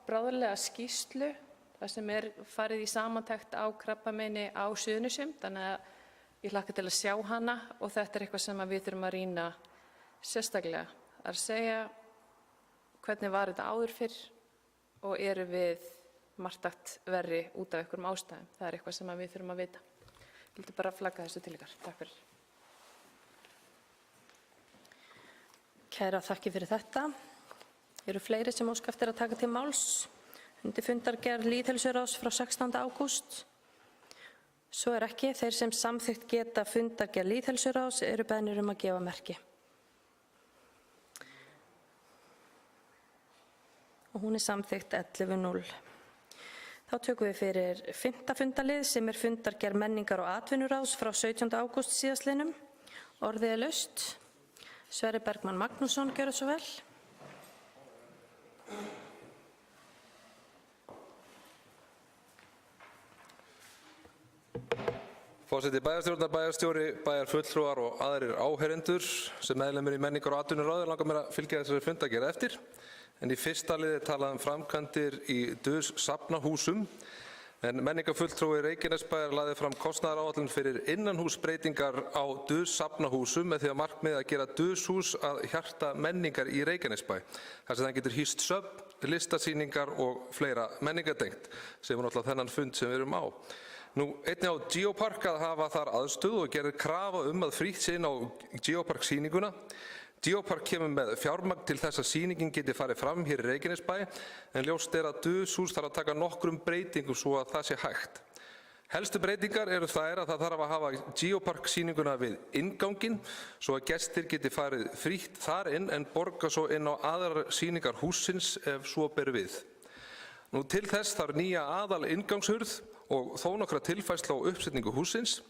bráðlega skýrslu, þar sem er farið í samantekt á krabbameini á Suðurnesjum, þannig að ég hlakka til að sjá hana og þetta er eitthvað sem við þurfum að rýna sérstaklega. Það er að segja hvernig var þetta áður fyrr og eru við marktakt verri út af einhverjum ástæðum. Það er eitthvað sem við þurfum að vita. Ég vildi bara flagga þessu til ykkar. Takk fyrir. Kæra þakki fyrir þetta. Eru fleiri sem óska eftir að taka til máls undir fundargerð lýðheilsuráðs frá 16. ágúst? Svo er ekki. Þeir sem samþykkt geta fundargerð lýðheilsuráðs eru beðnir að gefa merki. Og hún er samþykkt 11-0. Þá tökum við fyrir 5. fundalið sem er fundargerð menningar- og atvinnuráðs frá 17. ágúst síðastliðnum. Orðið er laust. Sverrir Bergmann Magnússon, gjörðu svo vel. Forseti bæjarstjórnar, bæjarstjóri, bæjarfulltrúar og aðrir áheyrendur sem meðlimur í menningar- og atvinnuráði langar mér að fylgja þessari fundargerð eftir. En í fyrsta liði talað framkvæmdir í DUS safnahúsum. En menningarfulltrúi Reykjanesbæjar lagði fram kostnaðaráætlun fyrir innanhúsbreytingar á DUS safnahúsum með því að markmiði að gera DUS-hús að hjarta menningar í Reykjanesbæ. Þar sem það getur hýst söfn, listasýningar og fleira menningartengt, sem er náttúrulega þennan fund sem við erum á. Einnig á Geopark að hafa þar aðstöðu og gerði krafa að frítt sé inn á Geopark sýninguna. Geopark kemur með fjármagn til þess að sýningin geti farið fram hér í Reykjanesbæ, en ljóst að DUS-hús þarf að taka nokkrum breytingum svo að það sé hægt. Helstu breytingar eru þær að það þarf að hafa Geopark sýninguna við innganginn, svo að gestir geti farið frítt þar inn en borga svo inn á aðrar sýningar hússins ef svo ber við. Til þess þarf nýja aðal inngangshurð og þó nokkra tilfærslu á uppsetningu hússins.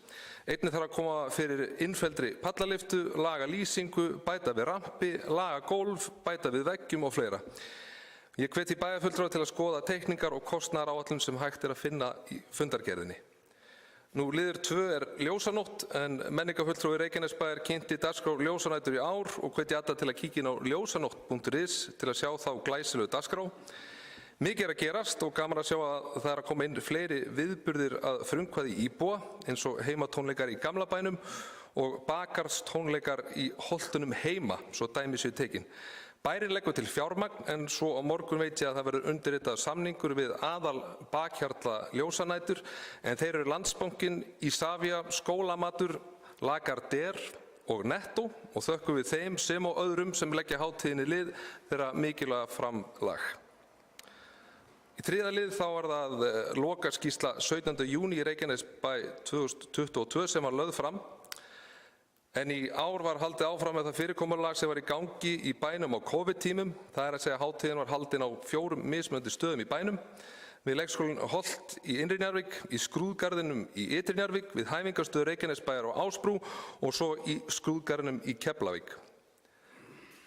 Einnig þarf að koma fyrir innfelldri pallaliftu, laga lýsingu, bæta við rampi, laga gólf, bæta við veggjum og fleira. Ég hveti bæjarfulltrúa til að skoða teikningar og kostnaðaráætlun sem hægt að finna í fundargerðinni. Liður 2 ljósanótt, en menningarfulltrúi Reykjanesbæjar kynnti dagskrá ljósanætur í ár og hveti alla til að kíkja inn á ljósanótt.is til að sjá þá glæsilegu dagskrá. Mikið að gerast og gaman að sjá að það að koma inn fleiri viðburðir að frumkvæði íbúa, eins og heimatónleikar í Gamla bænum og bakarstónleikar í Holtunum heima, svo dæmi séu tekin. Bærinn leggur til fjármagn, en svo á morgun veit ég að það verður undirritað samningur við aðal bakhjarla ljósanætur, en þeir eru Landsbankinn, Isavia, Skólamatur, Lagardère og Netto, og þökkum við þeim sem og öðrum sem leggja hátíðinni lið þeirra mikilvæga framlag. Í þriðja lið þá var það lokaskýrsla 17. júní í Reykjanesbæ 2022 sem var lögð fram. En í ár var haldið áfram með það fyrirkomulag sem var í gangi í bænum á COVID-tímum. Það er að segja að hátíðin var haldin á 4 mismunandi stöðum í bænum. Við leikskólann Holt í Innri-Njarðvík, í Skrúðgarðinum í Ytri-Njarðvík, við hæfingarstöð Reykjanesbæjar á Ásbrú og svo í Skrúðgarðinum í Keflavík.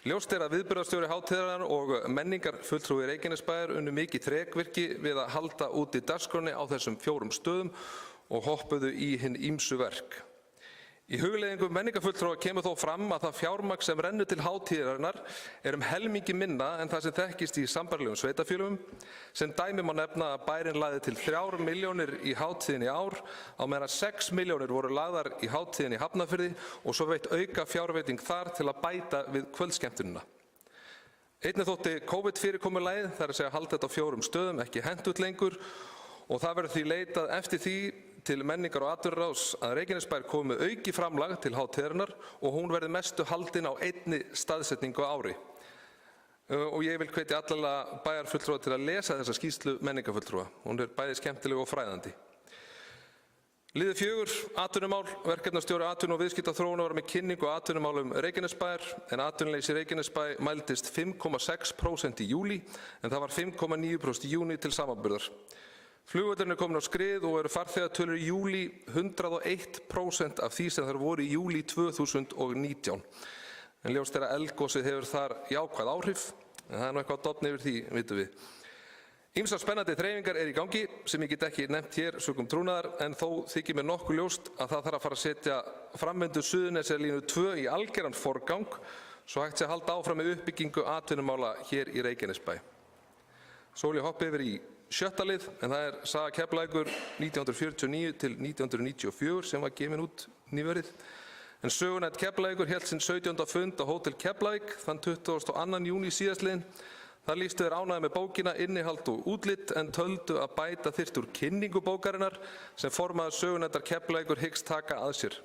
Ljóst er að viðburðarstjóri hátíðarinnar og menningarfulltrúi Reykjanesbæjar unnu mikið þrekvirki við að halda úti dagskránni á þessum 4 stöðum og hoppuðu í hin ýmsu verk. Í hugleiðingum menningarfulltrúa kemur þó fram að það fjármagn sem rennur til hátíðarinnar er helmingi minna en það sem þekkist í sambærilegum sveitarfélögum. Sem dæmi má nefna að bærinn lagði til 3 milljónir í hátíðinni í ár, á meðan 6 milljónir voru lagðar í hátíðinni í Hafnarfirði og svo veitt auka fjárveiting þar til að bæta við kvöldskemmtunina. Einnig þótti COVID-fyrirkomulagið, það er að segja halda þetta á 4 stöðum, ekki hentugt lengur og það verður því leitað eftir því til menningar- og atvinnuráðs að Reykjanesbær komi með auki framlag til hátíðarinnar og hún verði mestu haldin á einni staðsetningu á ári. Og ég vil hvetja alla bæjarfulltrúa til að lesa þessa skýrslu menningarfulltrúa. Hún er bæði skemmtileg og fræðandi. Liður 4, atvinnumál. Verkefnastjóri atvinnu- og viðskiptaþróunar var með kynningu á atvinnumálum Reykjanesbæjar, en atvinnuleysi í Reykjanesbæ mældist 5,6% í júlí, en það var 5,9% í júní til samanburðar. Flugvöllurinn er komin á skrið og eru farþegatölur í júlí 101% af því sem þær voru í júlí 2019. En ljóst er að eldgosið hefur þar jákvæð áhrif, en það er nú eitthvað dofn yfir því, vitum við. Ýmsar spennandi þreifingar er í gangi sem ég get ekki nefnt hér sökum trúnaðar, en þó þykir mér nokkuð ljóst að það þarf að fara að setja framvindu Suðurnesjalínu 2 í algeran forgang, svo hægt sé að halda áfram með uppbyggingu atvinnumála hér í Reykjanesbæ. Svo vil ég hoppa yfir í 7. lið, en það er saga Keflavíkur 1949 til 1994 sem var gefin út nýverið. En sögunætt Keflavíkur hélt sinn 17. fund á Hótel Keflavík þann 22. júní síðastliðinn. Það lýstu þeir ánægði með bókina, innihald og útlit, en töldu að bæta þyrfti úr kynningu bókarinnar sem formaður sögunættar Keflavíkur hyggst taka að sér.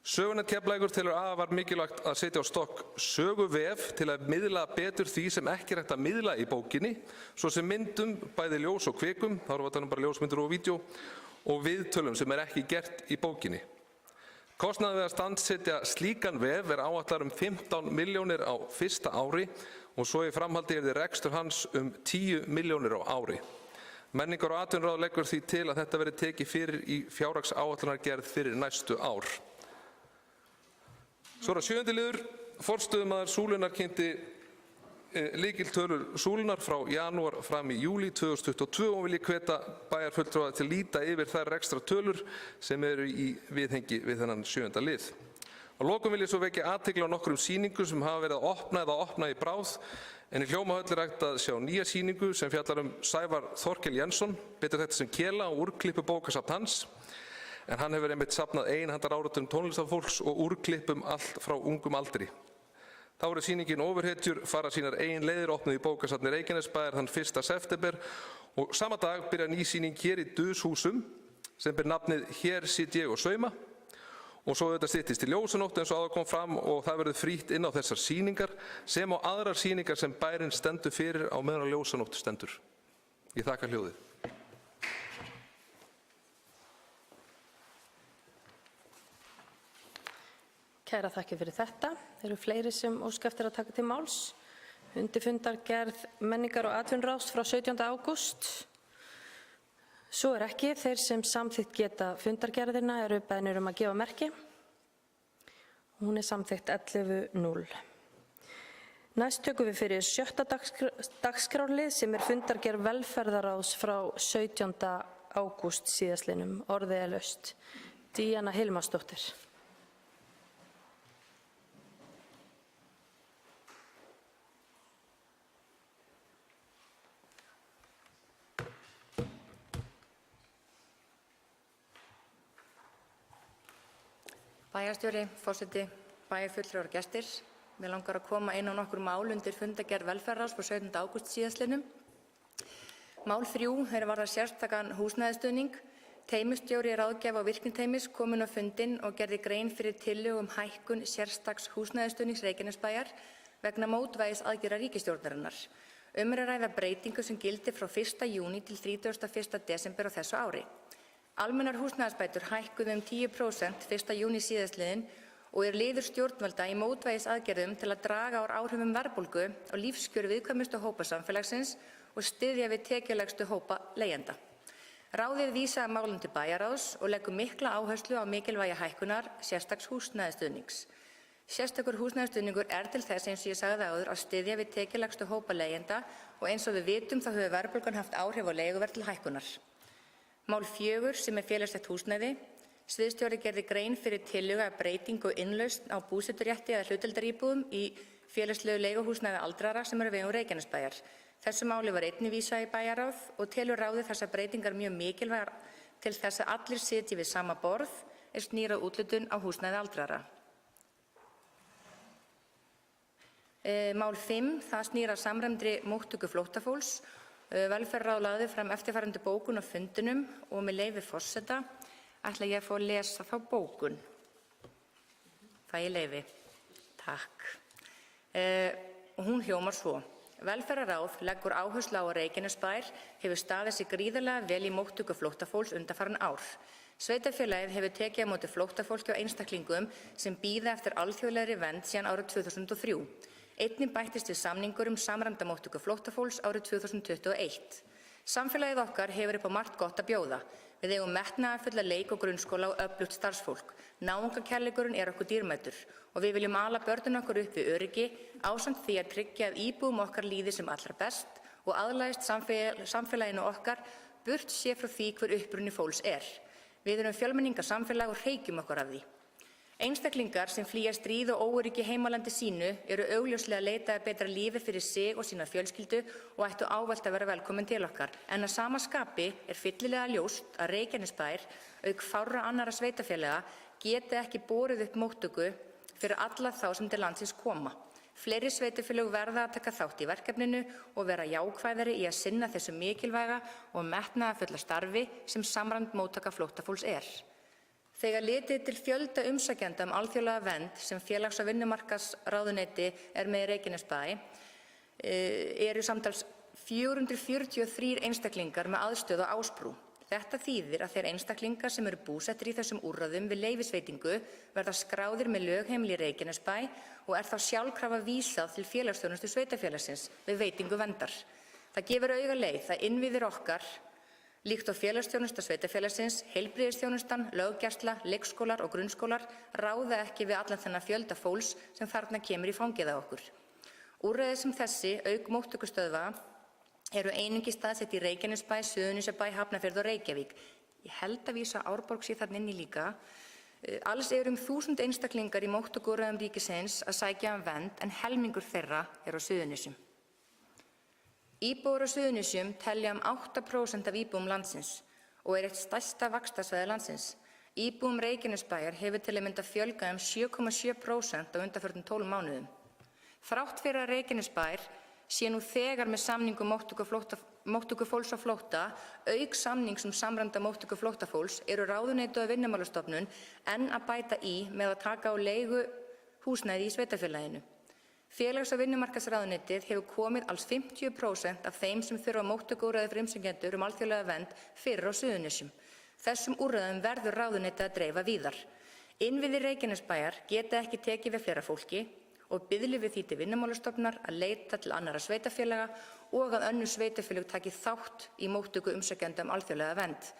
Sögunætt Keflavíkur telur afar mikilvægt að setja á stokk söguvef til að miðla betur því sem ekki er hægt að miðla í bókinni, svo sem myndum, bæði ljós og kvikum, þá erum við að tala bara ljósmyndir og vídeó, og viðtölum sem er ekki gert í bókinni. Kostnaður við að standsetja slíkan vef er áætlaður 15 milljónir á fyrsta ári og svo í framhaldi yrði rekstur hans 10 milljónir á ári. Menningar- og atvinnuráð leggur því til að þetta verði tekið fyrir í fjárhagsáætlunargerð fyrir næstu ár. Svo er 7. liður. Forstöðumaður Súlunnar kynnti lykiltölur Súlunnar frá janúar fram í júlí 2022 og vil ég hvetja bæjarfulltrúa til að líta yfir þær rekstrartölur sem eru í viðhengi við þennan 7. lið. Að lokum vil ég svo vekja athygli á nokkrum sýningum sem hafa verið að opna eða opna í bráð, en í Hljómahöll er hægt að sjá nýja sýningu sem fjallar Sævar Þorkel Jensson, betur þetta sem Kela og úrklippu bókasafn hans, en hann hefur einmitt safnað einhandaráritum tónlistarfólks og úrklippum allt frá ungum aldri. Þá eru sýningin Ofurhetjur fara sínar eigin leiðir opnuð í bókasafni Reykjanesbæjar þann 1. september og sama dag byrja ný sýning hér í Duðshúsum sem ber nafnið Hér sit ég og sauma. Og svo þetta styttist í ljósanótt eins og áður kom fram og það verður frítt inn á þessar sýningar sem á aðrar sýningar sem bærinn stendur fyrir á meðan á ljósanótt stendur. Ég þakka hljóðið. Kæra þakkir fyrir þetta. Eru fleiri sem óska eftir að taka til máls? Undir fundargerð menningar- og atvinnuráðs frá 17. ágúst. Svo er ekki. Þeir sem samþykkt geta fundargerðina eru beðnir að gefa merki. Hún er samþykkt 11:0. Næst tökum við fyrir 7. dagskrárlið sem er fundargerð velferðarráðs frá 17. ágúst síðastliðnum. Orðið er laust. Díana Hilmarsdóttir. Bæjarstjóri, forseti, bæjarfulltrúar og gestir. Mér langar að koma inn á nokkur mál undir fundargerð velferðarráðs frá 17. ágúst síðastliðnum. Mál 3 er varðar sérstakan húsnæðisstuðning. Teymistjóri ráðgjafa og virkniteymis kom inn á fundinn og gerði grein fyrir tillögum hækkun sérstaks húsnæðisstuðnings Reykjanesbæjar vegna mótvægis aðgerða ríkisstjórnarinnar. Er að ræða breytingu sem gildir frá 1. júní til 31. desember á þessu ári. Almennar húsnæðisbætur hækkuðu 10% 1. júní síðastliðinn og er liður stjórnvalda í mótvægisaðgerðum til að draga úr áhrifum verðbólgu og lífskjör viðkvæmustu hópa samfélagsins og styðja við tekjulægstu hópa leigjenda. Ráðið vísaði málum til bæjarráðs og leggur mikla áherslu á mikilvægi hækkunar sérstaks húsnæðisstuðnings. Sérstakur húsnæðisstuðningur er til þess, eins og ég sagði áður, að styðja við tekjulægstu hópa leigjenda og eins og við vitum þá hefur verðbólgan haft áhrif á leiguverð til hækkunar. Mál 4 sem er félagslegt húsnæði. Sviðsstjóri gerði grein fyrir tillögu að breytingu og innlausn á búseturétti eða hlutdeildaríbúðum í félagslegu leiguhúsnæði aldraðra sem eru á vegum Reykjanesbæjar. Þessu máli var einnig vísað í bæjarráð og telur ráðið þessar breytingar mjög mikilvægar til þess að allir sitji við sama borð er snýr að úthlutun á húsnæði aldraðra. Mál 5, það snýr að samræmdri móttöku flóttafólks. Velferðarráð lagði fram eftirfarandi bókun á fundinum og með leyfi forseta ætla ég að fá að lesa þá bókun. Fæ ég leyfi? Takk. Og hún hljómar svo. Velferðarráð leggur áherslu á að Reykjanesbær hefur staðið sig gríðarlega vel í móttöku flóttafólks undanfarin ár. Sveitarfélagið hefur tekið á móti flóttafólki og einstaklingum sem bíða eftir alþjóðlegri vernd síðan árið 2003. Einnig bættist við samningur samræmda móttöku flóttafólks árið 2021. Samfélagið okkar hefur upp á margt gott að bjóða. Við eigum metnaðarfulla leik- og grunnskóla og öflugt starfsfólk. Náungakærleikurinn er okkur dýrmætur og við viljum ala börnin okkur upp við öryggi ásamt því að tryggja að íbúum okkar líði sem allra best og aðlagist samfélaginu okkar burt sé frá því hver uppruni fólks er. Við erum fjölmenningarsamfélag og hreykjum okkur af því. Einstaklingar sem flýja stríð og óöryggi heimalandi sínu eru augljóslega að leita að betra lífi fyrir sig og sína fjölskyldu og ættu ávallt að vera velkomin til okkar. En að sama skapi er fyllilega ljóst að Reykjanesbær, auk fárra annarra sveitarfélaga, geti ekki borið upp móttöku fyrir alla þá sem til landsins koma. Fleiri sveitarfélög verða að taka þátt í verkefninu og vera jákvæðari í að sinna þessu mikilvæga og metnaðarfulla starfi sem samræmd móttaka flóttafólks er. Þegar litið til fjölda umsækjenda alþjóðlega vernd sem félags- og vinnumarkaðsráðuneyti er með í Reykjanesbæ eru samtals 443 einstaklingar með aðstöðu á Ásbrú. Þetta þýðir að þeir einstaklingar sem eru búsettir í þessum úrræðum við leyfisveitingu verða skráðir með lögheimili í Reykjanesbæ og er þá sjálfkrafa vísað til félagsþjónustu sveitarfélagsins við veitingu verndar. Það gefur auga leið að innviðir okkar, líkt og félagsþjónusta sveitarfélagsins, heilbrigðisþjónustan, löggæsla, leikskólar og grunnskólar ráða ekki við allan þennan fjölda fólks sem þarna kemur í fangið á okkur. Úrræði sem þessi, auk móttökustöðva, eru einungis staðsett í Reykjanesbæ, Suðurnesjabæ, Hafnarfirði og Reykjavík. Ég held að vísa Árborg sé þarna inni líka. Alls eru 1000 einstaklingar í móttökuúrræðum ríkisins að sækja um vernd en helmingur þeirra er á Suðurnesjum. Íbúar á Suðurnesjum telja 8% af íbúum landsins og er eitt stærsta vaxtarsvæði landsins. Íbúum Reykjanesbæjar hefur til að mynda fjölgað 7,7% á undanförnum 12 mánuðum. Þrátt fyrir að Reykjanesbær sé nú þegar með samningu móttöku fólks á flótta, auk samnings samræmda móttöku flóttafólks, eru ráðuneyti og Vinnumálastofnun enn að bæta í með að taka á leigu húsnæði í sveitarfélaginu. Félags- og vinnumarkaðsráðuneytið hefur komið alls 50% af þeim sem þurfa móttökuúrræði fyrir umsækjendur alþjóðlega vernd fyrir á Suðurnesjum. Þessum úrræðum verður ráðuneytið að dreifa víðar. Innviðir Reykjanesbæjar geta ekki tekið við fleira fólki og biðli við því til Vinnumálastofnunar að leita til annarra sveitarfélaga og að önnur sveitarfélög taki þátt í móttöku umsækjenda alþjóðlega vernd.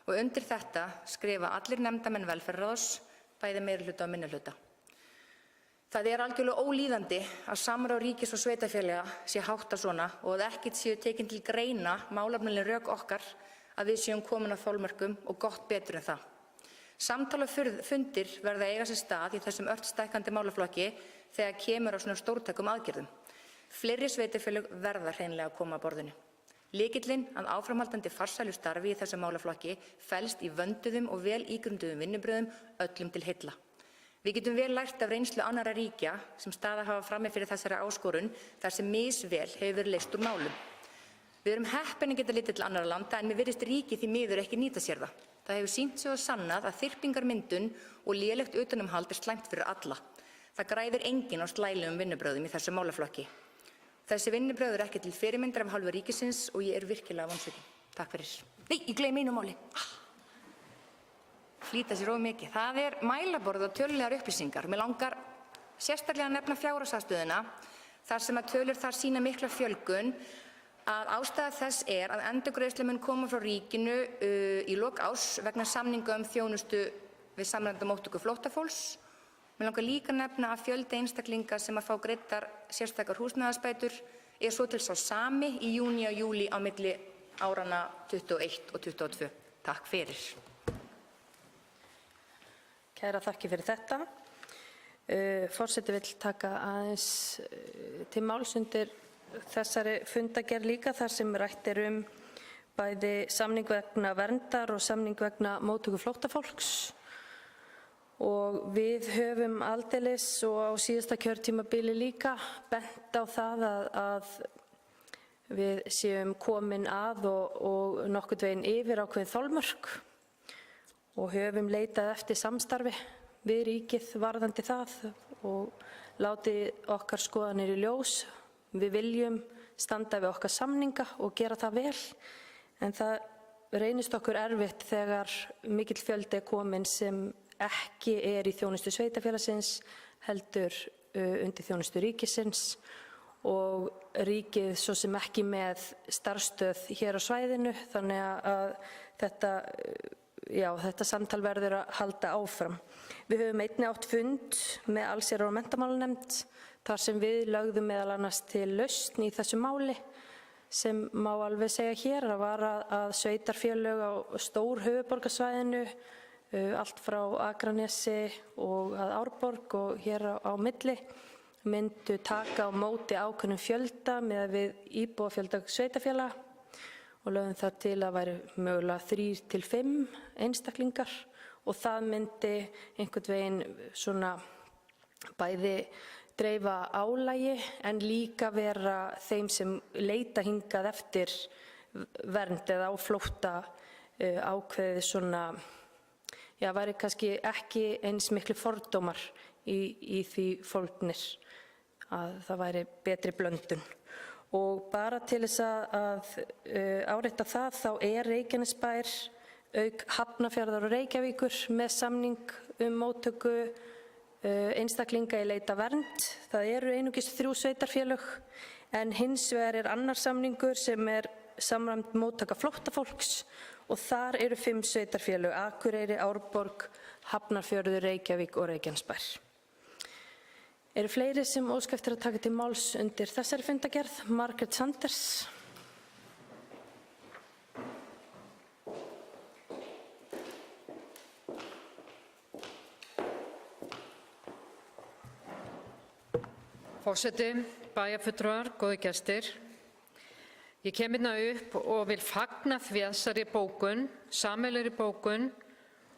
Og undir þetta skrifa allir nefndarmenn velferðarráðs, bæði meirihluta og minnihluta. Það er algjörlega ólíðandi að samráð ríkis og sveitarfélaga sé háttað svona og að ekkert séu tekin til greina málefnaleg rök okkar að við séum komin að þolmörkum og gott betur en það. Samtal og fundir verða að eiga sér stað í þessum ört stækkandi málaflokki þegar kemur á svona stórtækum aðgerðum. Fleiri sveitarfélög verða hreinlega að koma að borðinu. Lykillinn að áframhaldandi farsælu starfi í þessum málaflokki felst í vönduðum og vel ígrunduðum vinnubrögðum öllum til heilla. Við getum vel lært af reynslu annarra ríkja sem staðið hafa frammi fyrir þessari áskorun þar sem misvel hefur verið leyst úr málum. Við erum heppin að geta litið til annarra landa en mér virðist ríkið því miður ekki nýta sér það. Það hefur sýnt sig og sannað að þyrpingarmyndun og lélegt utanumhald er slæmt fyrir alla. Það græðir enginn á slælegum vinnubrögðum í þessu málaflokki. Þessi vinnubrögð eru ekki til fyrirmyndar af hálfu ríkisins og ég er virkilega vonsvikin. Takk fyrir. Nei, ég gleymi einu máli. Flýta sér of mikið. Það er mælaborð og tölulegar upplýsingar. Mér langar sérstaklega að nefna fjárhagsaðstöðuna þar sem að tölur þar sýna mikla fjölgun. Að ástæða þess er að endurgreiðsla mun koma frá ríkinu í lok árs vegna samninga þjónustu við samræmda móttöku flóttafólks. Mér langar líka að nefna að fjöldi einstaklinga sem að fá greiddar sérstakar húsnæðisbætur er svo til sá sami í júní og júlí á milli árana 21 og 22. Takk fyrir. Kæra þakki fyrir þetta. Forseti vill taka aðeins til máls undir þessari fundagerð líka þar sem rætt er bæði samning vegna verndar og samning vegna móttöku flóttafólks. Og við höfum aldeilis og á síðasta kjörtímabili líka bent á það að við séum komin að og nokkurn veginn yfir ákveðin þolmörk og höfum leitað eftir samstarfi við ríkið varðandi það og látið okkar skoðanir í ljós. Við viljum standa við okkar samninga og gera það vel, en það reynist okkur erfitt þegar mikill fjöldi er kominn sem ekki er í þjónustu sveitarfélagsins, heldur undir þjónustu ríkisins og ríkið svo sem ekki með starfsstöð hér á svæðinu, þannig að þetta samtal verður að halda áfram. Við höfum einnig átt fund með allsherjar- og menntamálanefnd þar sem við lögðum meðal annars til lausn í þessu máli sem má alveg segja hér að var að sveitarfélög á stór höfuðborgarsvæðinu, allt frá Akranesi og að Árborg og hér á milli, myndu taka á móti ákveðnum fjölda með við íbúafjölda sveitarfélaga og lögðum það til að væri mögulega 3 til 5 einstaklingar og það myndi einhvern veginn svona bæði dreifa álagi en líka vera þeim sem leita hingað eftir vernd eða á flótta ákveðið svona, væri kannski ekki eins miklu fordómar í því fólgnir að það væri betri blöndun. Og bara til þess að árétta það, þá er Reykjanesbær auk Hafnarfjarðar og Reykjavíkur með samning móttöku einstaklinga í leita vernd. Það eru einungis 3 sveitarfélög, en hins vegar er annar samningur sem er samræmd móttaka flóttafólks og þar eru 5 sveitarfélög, Akureyri, Árborg, Hafnarfjörður, Reykjavík og Reykjanesbær. Eru fleiri sem óska eftir að taka til máls undir þessari fundargerð? Margrét Sanders. Forseti, bæjarfulltrúar, góðir gestir. Ég kem hérna upp og vil fagna því þessari bókun, sameiginlegri bókun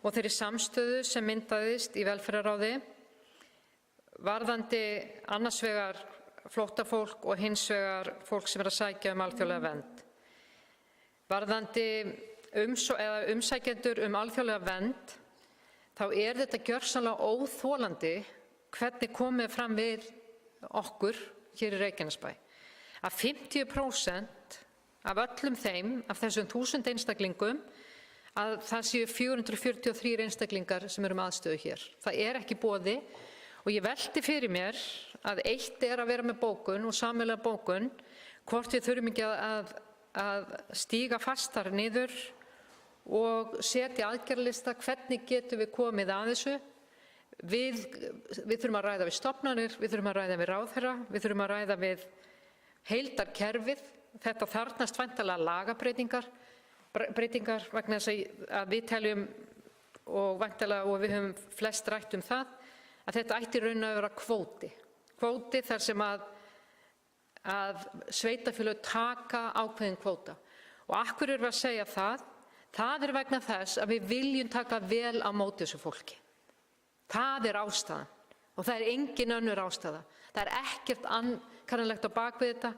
og þeirri samstöðu sem myndaðist í velferðarráði varðandi annars vegar flóttafólk og hins vegar fólk sem að sækja alþjóðlega vernd. Varðandi umsækjendur alþjóðlega vernd, þá þetta gjörsamlega óþolandi hvernig komið fram við okkur hér í Reykjanesbæ. Að 50% af öllum þeim, af þessum 1000 einstaklingum, að það séu 443 einstaklingar sem með aðstöðu hér. Það ekki boði og ég velti fyrir mér að eitt að vera með bókun og sameiginlega bókun, hvort við þurfum ekki að stíga fastar niður og setja aðgerðalista, hvernig getum við komið að þessu. Við þurfum að ræða við stofnanir, við þurfum að ræða við ráðherra, við þurfum að ræða við heildarkerfið. Þetta þarfnast væntanlega lagabreytingar vegna þess að við teljum og væntanlega og við höfum flest rætt það að þetta ætti í raun að vera kvóti þar sem að sveitarfélög taka ákveðinn kvóta. Og af hverju erum við að segja það? Það vegna þess að við viljum taka vel á móti þessu fólki. Það ástæðan og það engin önnur ástæða. Það ekkert ankannalegt á bak við þetta.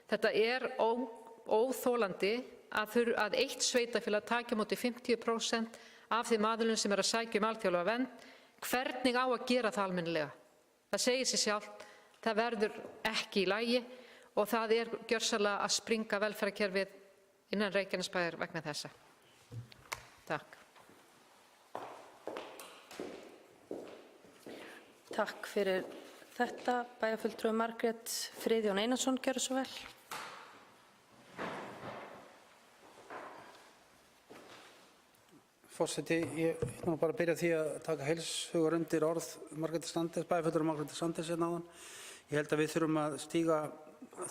Þetta óþolandi að eitt sveitarfélag taki á móti 50% af þeim aðilum sem að sækja alþjóðlega vernd. Hvernig á að gera það almennilega? Það segir sig sjálft, það verður ekki í lagi og það gjörsamlega að springa velferðarkerfið innan Reykjanesbæjar vegna þessa. Takk. Takk fyrir þetta. Bæjarfulltrúi Margrét Friðjón Einarsson, gjörðu svo vel. Forseti, ég ætla bara að byrja því að taka heilshugar undir orð Margrétar Sanders, bæjarfulltrúar Margrétar Sanders hérna áðan. Ég held að við þurfum að stíga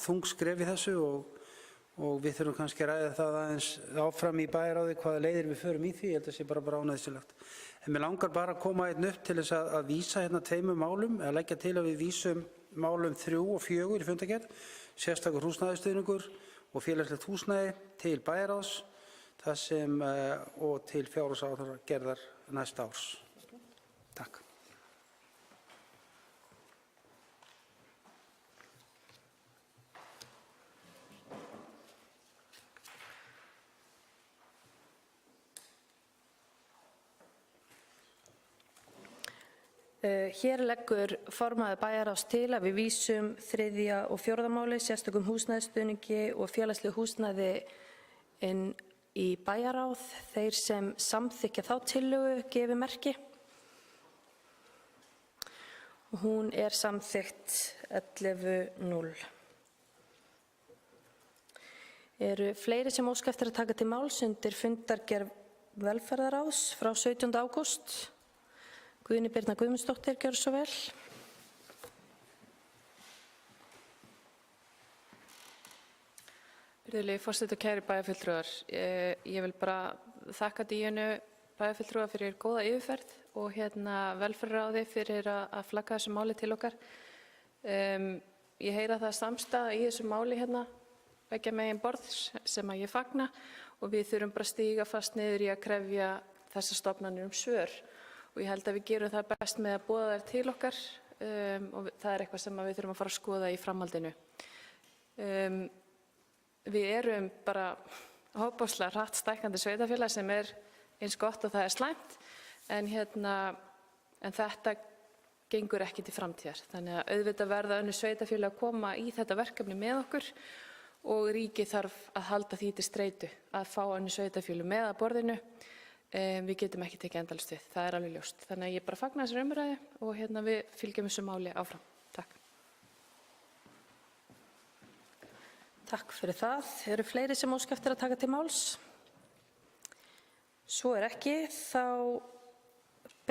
þung skref í þessu og við þurfum kannski að ræða það aðeins áfram í bæjarráði hvaða leiðir við förum í því. Ég held að það sé bara ánægðislegt. En mér langar bara að koma einn upp til þess að vísa hérna 2 málum, að leggja til að við vísum málum 3 og 4 í fundargerð, sérstakur húsnæðisstuðningur og félagslegt húsnæði til bæjarráðs og til fjárhagsáætlunar næsta árs. Takk. Hér leggur formaður bæjarráðs til að við vísum 3. og 4. máli, sérstökum húsnæðisstuðningi og félagslegu húsnæði inn í bæjarráð. Þeir sem samþykkja þá tillögu gefi merki. Hún samþykkt 11-0. Eru fleiri sem óska eftir að taka til máls undir fundargerð velferðarráðs frá 17. ágúst? Guðni Birna Guðmundsdóttir, gjörðu svo vel. Virðulegi forseti og kæri bæjarfulltrúar, ég vil bara þakka Díönu bæjarfulltrúa fyrir góða yfirferð og velferðarráði fyrir að flagga þessu máli til okkar. Ég heyra það samstaða í þessu máli beggja megin borðs sem að ég fagna og við þurfum bara að stíga fast niður í að krefja þessar stofnanir svör. Og ég held að við gerum það best með að boða þær til okkar og það eitthvað sem við þurfum að fara að skoða í framhaldinu. Við erum bara ofboðslega hratt stækkandi sveitarfélag sem eins gott og það slæmt en þetta gengur ekki til framtíðar. Þannig að auðvitað verða önnur sveitarfélag að koma í þetta verkefni með okkur og ríkið þarf að halda því til streitu að fá önnur sveitarfélag með að borðinu. Við getum ekki tekið endalaust við, það alveg ljóst. Þannig að ég bara fagna þessari umræðu og við fylgjum þessu máli áfram. Takk. Takk fyrir það. Eru fleiri sem óska eftir að taka til máls? Svo ekki, þá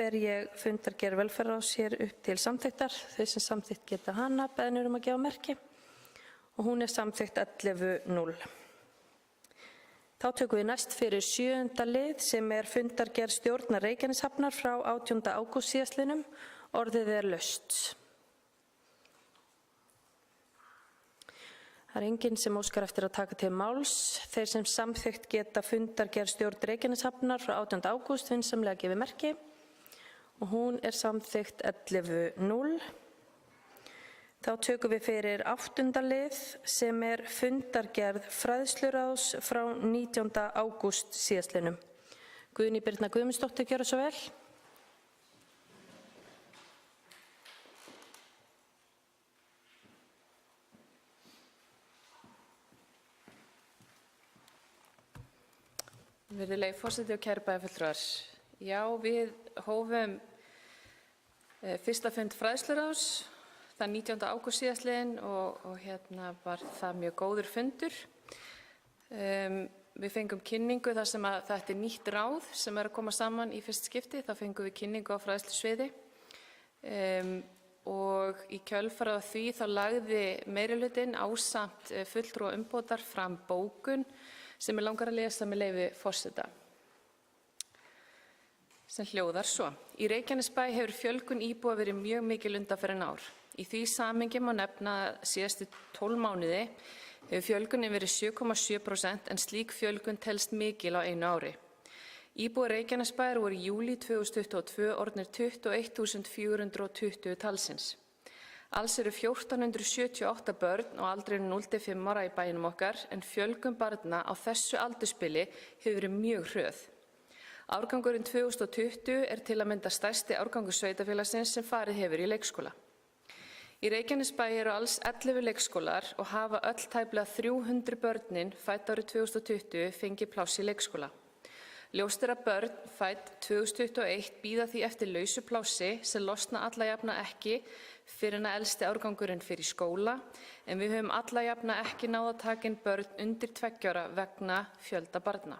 ber ég fundargerð velferðarráðs hér upp til samþykktar. Þau sem samþykkt geta hana beðnir að gefa merki og hún samþykkt 11-0. Þá tökum við næst fyrir 7. lið sem fundargerð stjórnar Reykjaneshafnar frá 18. ágúst síðastliðnum. Orðið laust. Það enginn sem óskar eftir að taka til máls. Þeir sem samþykkt geta fundargerð stjórn Reykjaneshafnar frá 18. ágúst vinsamlega gefið merki og hún samþykkt 11-0. Þá tökum við fyrir 8. lið sem fundargerð fræðsluráðs frá 19. ágúst síðastliðnum. Guðný Birna Guðmundsdóttir, gjörðu svo vel. Virðulegi forseti og kæru bæjarfulltrúar. Já, við hófum fyrsta fund fræðsluráðs þann 19. ágúst síðastliðinn og var það mjög góður fundur. Við fengum kynningu þar sem að þetta nýtt ráð sem að koma saman í fyrst skipti. Þá fengum við kynningu á fræðslusviði og í kjölfarið á því þá lagði meirihlutinn ásamt fulltrúa umbótar fram bókun sem langar að lesa með leyfi forseta. Sem hljóðar svo. Í Reykjanesbæ hefur fjölgun íbúa verið mjög mikil undanfarin ár. Í því samhengi má nefna að síðustu 12 mánuði hefur fjölgunin verið 7,7% en slík fjölgun telst mikil á einu ári. Íbúar Reykjanesbæjar voru í júlí 2022 orðnir 21.420 talsins. Alls eru 1.478 börn á aldrinum 0–5 ára í bænum okkar en fjölgun barna á þessu aldursbili hefur verið mjög hröð. Árgangurinn 2020 til að mynda stærsti árgangur sveitarfélagsins sem farið hefur í leikskóla. Í Reykjanesbæ eru alls 11 leikskólar og hafa öll tæplega 300 börnin fædd árið 2020 fengið pláss í leikskóla. Ljóst að börn fædd 2021 bíða því eftir lausu plássi sem losna alla jafna ekki fyrir en að elsti árgangurinn fyrir skóla en við höfum alla jafna ekki náð að taka inn börn undir 2 ára vegna fjölda barna.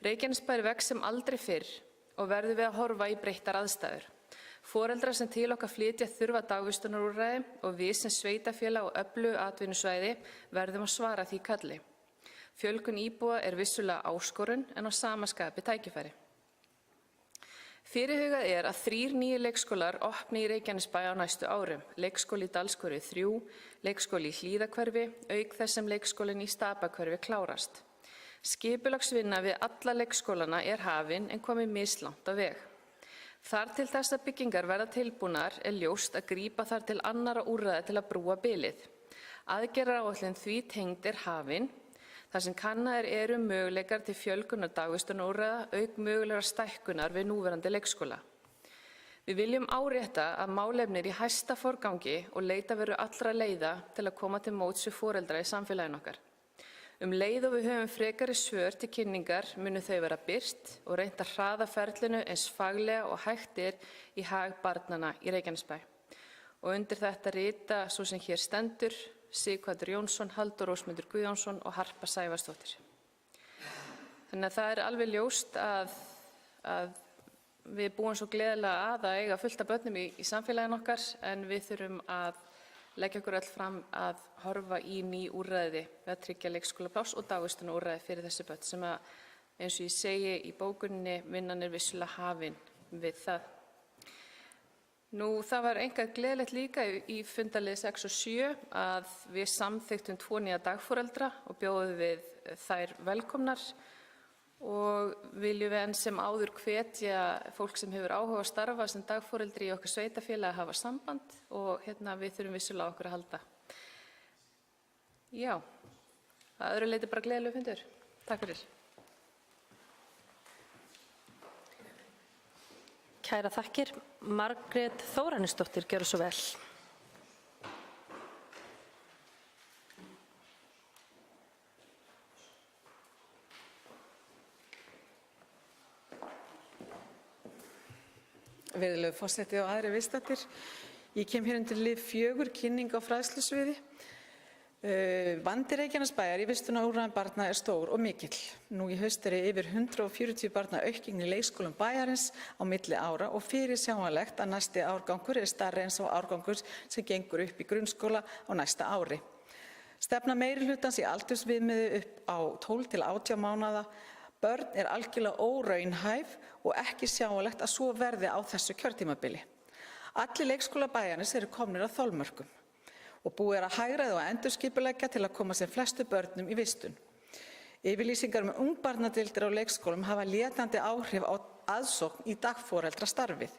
Reykjanesbær vex sem aldrei fyrr og verðum við að horfa í breyttar aðstæður. Foreldrar sem til okkar flytja þurfa dagvistunarúrræði og við sem sveitarfélag og öflugu atvinnusvæði verðum að svara því kalli. Fjölgun íbúa vissulega áskorun en á sama skapi tækifæri. Fyrirhugað að 3 nýir leikskólar opni í Reykjanesbæ á næstu árum. Leikskóli í Dalshverfi 3, leikskóli í Hlíðahverfi, auk þess sem leikskólinn í Stapahverfi klárast. Skipulagsvinna við alla leikskólana hafin en komið mislangt á veg. Þar til þessar byggingar verða tilbúnar ljóst að grípa þar til annarra úrræða til að brúa bilið. Aðgerðaáætlun því tengd hafin. Þar sem kannaðir eru möguleikar til fjölgunar dagvistunarúrræða auk mögulegar stækkunar við núverandi leikskóla. Við viljum árétta að málefni í hæsta forgangi og leita verður allra leiða til að koma til móts við foreldra í samfélaginu okkar. Leið og við höfum frekari svör til kynningar munu þau vera birt og reynt að hraða ferlinu eins faglega og hægt í hag barnanna í Reykjanesbæ. Og undir þetta rita svo sem hér stendur Sighvatur Jónsson, Halldór Ósmundur Guðjónsson og Harpa Sævarsdóttir. Þannig að það alveg ljóst að við búum svo gleðilega að eiga fullt af börnum í samfélaginu okkar en við þurfum að leggja okkur öll fram að horfa í ný úrræði við að tryggja leikskólapláss og dagvistunarúrræði fyrir þessi börn sem að eins og ég segi í bókuninni vinnan vissulega hafin við það. Það var einkar gleðilegt líka í fundalið 6 og 7 að við samþykktum 2 nýja dagforeldra og bjóðum við þær velkomnar og viljum við enn sem áður hvetja fólk sem hefur áhuga að starfa sem dagforeldri í okkar sveitarfélagi að hafa samband og við þurfum vissulega á okkur að halda. Já, að öðru leyti bara gleðilegur fundur. Takk fyrir. Kæra þakkir. Margrét Þóranesdóttir, gjörðu svo vel. Virðulegur forseti og aðrir viðstaddir. Ég kem hér undir lið 4, kynning á fræðslusviði. Vandi Reykjanesbæjar í vistunarúrræðum barna er stór og mikill. Nú í haust yfir 140 barna aukning í leikskólum bæjarins á milli ára og fyrirsjáanlegt að næsti árgangur stærri en sá árgangur sem gengur upp í grunnskóla á næsta ári. Stefna meirihlutans í aldursviðmiði upp á 12 til 18 mánaða börn algjörlega óraunhæf og ekki sjáanlegt að svo verði á þessu kjörtímabili. Allir leikskólar bæjarins komnir að þolmörkum og búið að hagræða og endurskipuleggja til að koma sem flestu börnum í vistun. Yfirlýsingar ungbarnadeildir á leikskólum hafa letjandi áhrif á aðsókn í dagforeldrastarfið.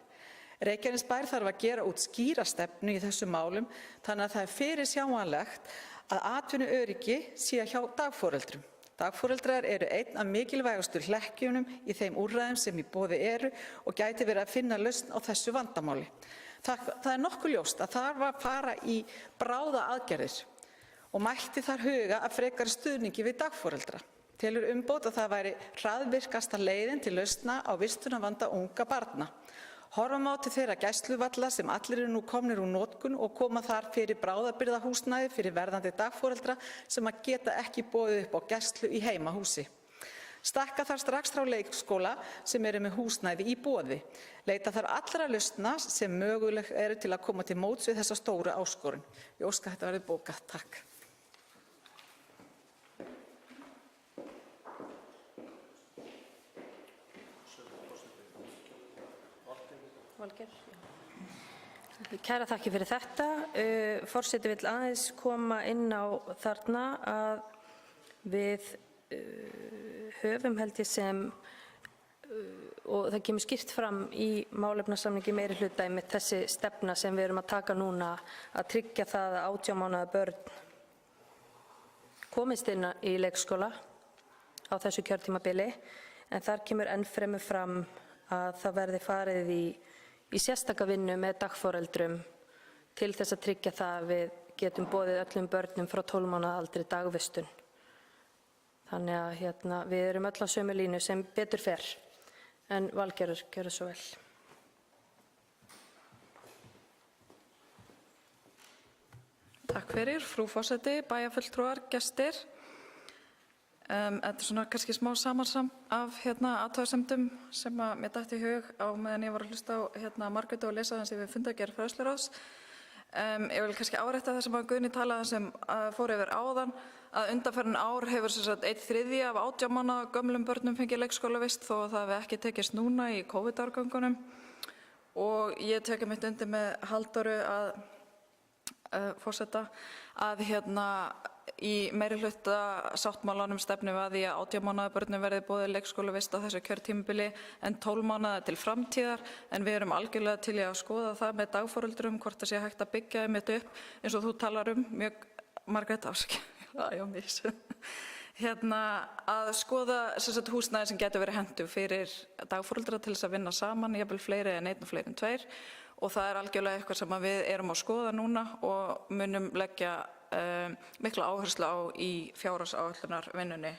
Reykjanesbær þarf að gera út skýra stefnu í þessum málum þannig að það fyrirsjáanlegt að atvinnuöryggi sé hjá dagforeldrum. Dagforeldrar einn af mikilvægustu hlekkjunum í þeim úrræðum sem í boði og gæti verið að finna lausn á þessu vandamáli. Það nokkuð ljóst að þarf að fara í bráða aðgerðir og mætti þar huga að frekari stuðningi við dagforeldra. Telur umboð að það væri hraðvirkasta leiðin til lausna á vistunarvanda unga barna. Horfum á til þeirra gæsluvalla sem allir nú komnir úr notkun og koma þar fyrir bráðabirgðahúsnæði fyrir verðandi dagforeldra sem að geta ekki boðið upp á gæslu í heimahúsi. Stækka þarf strax frá leikskóla sem með húsnæði í boði. Leita þarf allra lausna sem möguleg til að koma til móts við þessa stóru áskorun. Ég óska þetta verði bókað. Takk. Valgeir. Kæra þakki fyrir þetta. Forseti vill aðeins koma inn á þarna að við höfum held ég sem og það kemur skýrt fram í málefnasamningi meirihluta með þessi stefna sem við erum að taka núna að tryggja það að 18 mánaða börn komist inn í leikskóla á þessu kjörtímabili en þar kemur enn fremur fram að það verði farið í sérstaka vinnu með dagforeldrum til þess að tryggja það að við getum boðið öllum börnum frá 12 mánaða aldri dagvistun. Þannig að við erum öll á sömu línu sem betur fer. En Valgerður, gjörðu svo vel. Takk fyrir, frú forseti, bæjarfulltrúar, gestir. Þetta svona kannski smá samansam af athugasemdum sem að mér datt í hug á meðan ég var að hlusta á Margréti og lesa þannig sem við fundargerð fræðsluráðs. Ég vil kannski árétta það sem að Guðni talaði sem fór yfir áðan að undanfarin ár hefur 1/3 af 18 mánaða gömlum börnum fengið leikskólavist þó að það hefði ekki tekist núna í COVID-árgöngunum og ég tek mitt undir með Halldóru að forseta að í meirihluta sáttmálanum stefnum við að því að 18 mánaða börnum verði boðið leikskólavist á þessu kjörtímabili en 12 mánaða til framtíðar en við erum algjörlega til að skoða það með dagforeldrum hvort það sé hægt að byggja einmitt upp eins og þú talar mjög Margrét að skoða húsnæði sem getur verið hentug fyrir dagforeldra til þess að vinna saman, jafnvel fleiri en einn og fleiri en tveir og það algjörlega eitthvað sem við erum að skoða núna og munum leggja mikla áherslu á í fjárhagsáætlunarvinnunni.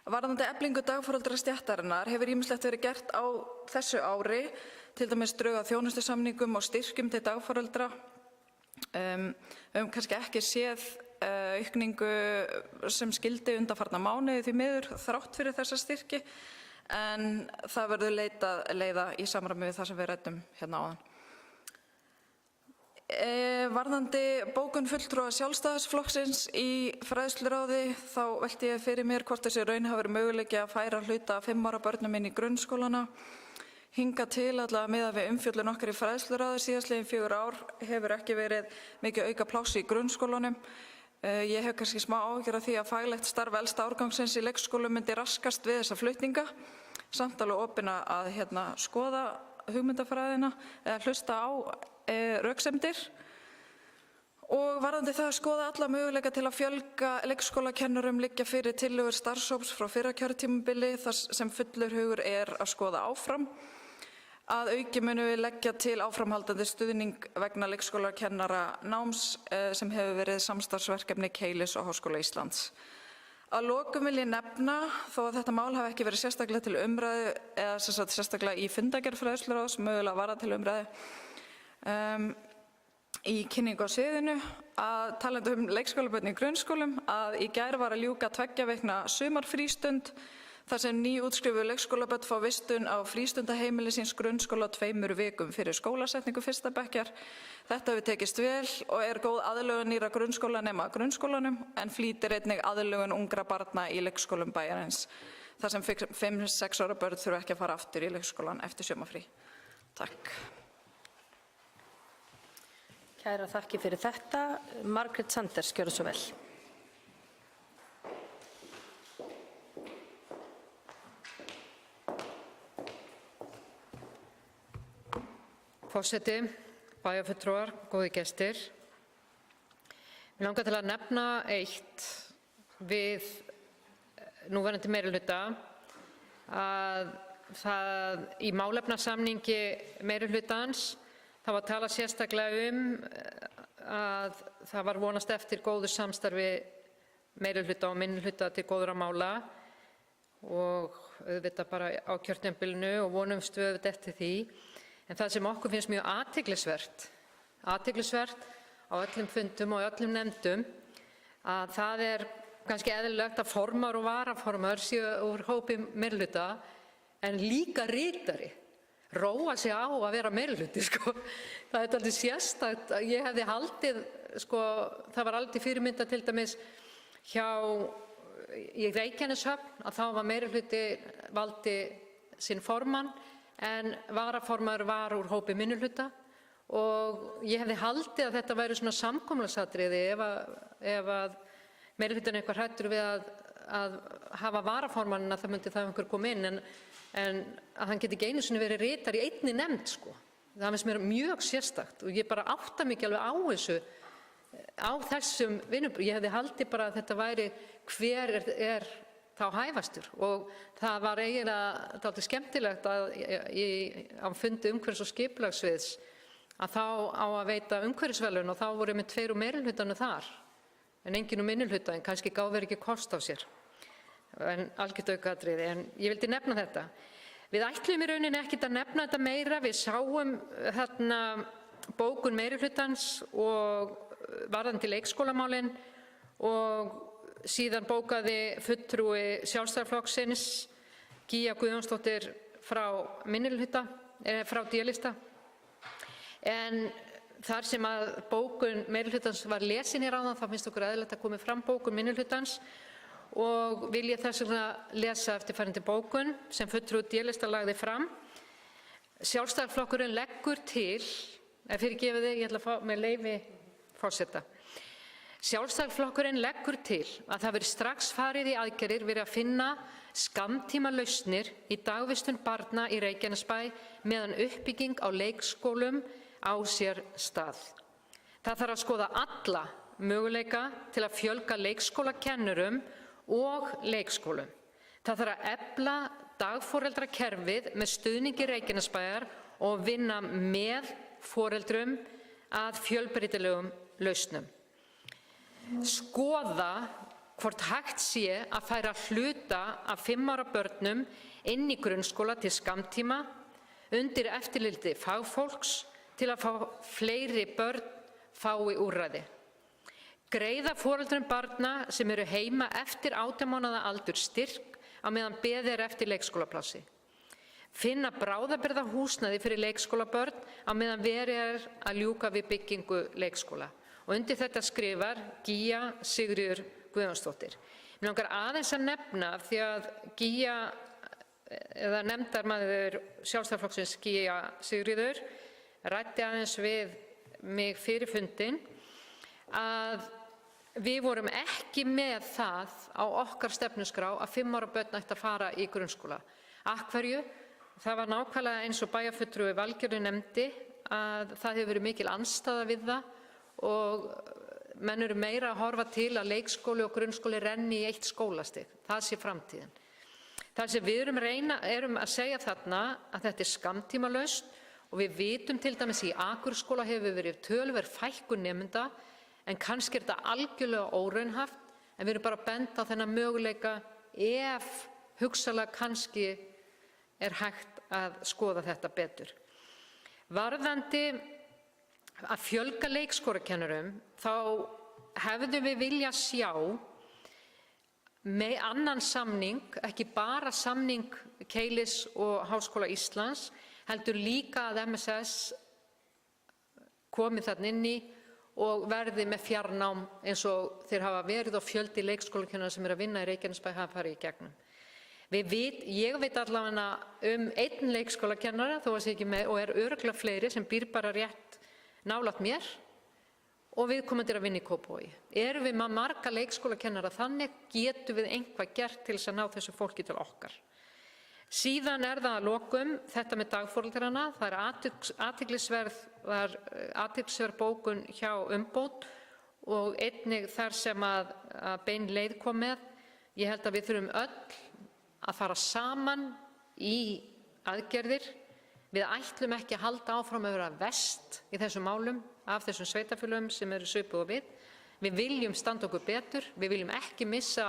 Varðandi eflingu dagforeldrastéttarinnar hefur ýmislegt verið gert á þessu ári, til dæmis drög að þjónustusamningum og styrkjum til dagforeldra. Við höfum kannski ekki séð aukningu sem skildi undanfarna mánuði því miður þrátt fyrir þessa styrki en það verður leitað leiða í samræmi við það sem við ræddum áðan. Varðandi bókun fulltrúa Sjálfstæðisflokksins í fræðsluráði þá velti ég fyrir mér hvort þessi raun hafi verið möguleiki að færa hluta af 5 ára börnum inn í grunnskólana. Hingað til allavega miðað við umfjöllun okkar í fræðsluráði síðastliðin 4 ár hefur ekki verið mikið auka pláss í grunnskólanum. Ég hef kannski smá áhyggjur af því að faglegt starf elsta árgangsins í leikskólum myndi raskast við þessa flutninga. Samt alveg opin að skoða hugmyndafræðina eða hlusta á röksemdir og varðandi það að skoða alla möguleika til að fjölga leikskólakennurum liggja fyrir tillögur starfshóps frá fyrra kjörtímabili þar sem fullur hugur að skoða áfram. Að auki munum við leggja til áframhaldandi stuðning vegna leikskólakennara náms sem hefur verið samstarfsverkefni Keilis og Háskóla Íslands. Að lokum vil ég nefna, þó að þetta mál hafi ekki verið sérstaklega til umræðu eða sérstaklega í fundargerð fræðsluráðs, mögulega var það til umræðu, í kynningu á sviðinu að talandi leikskólabörn í grunnskólum að í gær var að ljúka 2 vikna sumarfrístund þar sem nýútskrifuð leikskólabörn fá vistun á frístundaheimili síns grunnskóla 2 vikum fyrir skólasetningu 1. bekkjar. Þetta hefur tekist vel og góð aðlögun nýra grunnskólanema að grunnskólanum en flýtir einnig aðlögun ungra barna í leikskólum bæjarins þar sem 5-6 ára börn þurfa ekki að fara aftur í leikskólan eftir sumarfrí. Takk. Kæra þakki fyrir þetta. Margrét Sanders, gjörðu svo vel. Forseti, bæjarfulltrúar, góðir gestir. Mig langar til að nefna eitt við núverandi meirihluta að það í málefnasamningi meirihlutans það var talað sérstaklega að það var vonast eftir góðu samstarfi meirihluta og minnihluta til góðra mála og auðvitað bara á kjörtímabilinu og vonumst við auðvitað eftir því. En það sem okkur finnst mjög athyglisvert á öllum fundum og öllum nefndum að það kannski eðlilegt að formar og varaformar séu úr hópi meirihluta en líka ritari róa sig á að vera meirihluti. Það er aldrei sérstakt. Ég hefði haldið, það var aldrei fyrirmynda til dæmis í Reykjaneshöfn að þá var meirihluti valdi sinn formann en varaformaður var úr hópi minnihluta og ég hefði haldið að þetta væri svona samkomulagsatriði ef að meirihlutinn eitthvað hræddur við að hafa varaformanninn að það myndi það einhver koma inn en að hann geti ekki einu sinni verið ritari í einni nefnd. Það finnst mér mjög sérstakt og ég bara átta mig ekki alveg á þessum vinnubrögðum. Ég hefði haldið bara að þetta væri hver er þá hæfastur og það var eiginlega dálítið skemmtilegt að á fundi umhverfis- og skipulagssviðs að þá á að veita umhverfisverðlaun og þá voru með 2 úr meirihlutanum þar en enginn úr minnihluta en kannski gáfu þeir ekki kost á sér en algjört aukaatriði en ég vildi nefna þetta. Við ætluðum í rauninni ekkert að nefna þetta meira, við sáum þarna bókun meirihlutans og varðandi leikskólamálin og síðan bókaði fulltrúi Sjálfstæðisflokksins Gígja Guðjónsdóttir frá minnihluta, frá D-lista. En þar sem að bókun meirihlutans var lesin hér áðan, þá finnst okkur eðlilegt að komi fram bókun minnihlutans og vil ég þess vegna lesa eftirfarandi bókun sem fulltrúi D-lista lagði fram. Sjálfstæðisflokkurinn leggur til, fyrirgefið þig, ég ætla að fá með leyfi forseta. Sjálfstæðisflokkurinn leggur til að það verði strax farið í aðgerðir við að finna skammtímalausnir í dagvistun barna í Reykjanesbæ meðan uppbygging á leikskólum á sér stað. Það þarf að skoða alla möguleika til að fjölga leikskólakennurum og leikskólum. Það þarf að efla dagforeldrakerfið með stuðningi Reykjanesbæjar og vinna með foreldrum að fjölbreytilegum lausnum. Skoða hvort hægt sé að færa hluta af 5 ára börnum inn í grunnskóla til skammtíma undir eftirliti fagfólks til að fá fleiri börn fái úrræði. Greiða foreldrum barna sem eru heima eftir 18 mánaða aldur styrk á meðan beðið eftir leikskólaplassi. Finna bráðabirgðahúsnæði fyrir leikskólabörn á meðan verið að ljúka við byggingu leikskóla. Og undir þetta skrifar Gígja Sigríður Guðjónsdóttir. Mig langar aðeins að nefna því að Gígja, eða nefndarmaður Sjálfstæðisflokksins Gígja Sigríður, ræddi aðeins við mig fyrir fundinn að við vorum ekki með það á okkar stefnuskrá að 5 ára börn ættu að fara í grunnskóla. Af hverju? Það var nákvæmlega eins og bæjarfulltrúi Valgerður nefndi að það hefur verið mikil andstaða við það og menn eru meira að horfa til að leikskóli og grunnskóli renni í eitt skólastig. Það sé framtíðin. Það sem við erum að segja þarna að þetta er skammtímalaust og við vitum til dæmis í Akurskóla hefur verið töluverð fækkun nemenda en kannski er þetta algjörlega óraunhæft en við erum bara að benda á þennan möguleika ef hugsanlega kannski er hægt að skoða þetta betur. Varðandi að fjölga leikskólakennurum, þá hefðum við viljað sjá með annan samning, ekki bara samning Keilis og Háskóla Íslands, heldur líka að MSS komi þarna inn í og verði með fjarnám eins og þeir hafa verið og fjöldi leikskólakennara sem að vinna í Reykjanesbæ hafa farið í gegnum. Ég veit allavega einn leikskólakennara, þó að sé ekki með, og örugglega fleiri sem býr bara rétt nálægt mér og viðkomandi að vinna í Kópavogi. Erum við með marga leikskólakennara þannig, getum við eitthvað gert til þess að ná þessu fólki til okkar. Síðan það að lokum þetta með dagforeldrana, það athyglisverð bókun hjá Umbót og einnig þar sem að bein leið kom með. Ég held að við þurfum öll að fara saman í aðgerðir. Við ætlum ekki að halda áfram að vera verst í þessum málum af þessum sveitarfélögum sem eru svipuð og við. Við viljum standa okkur betur, við viljum ekki missa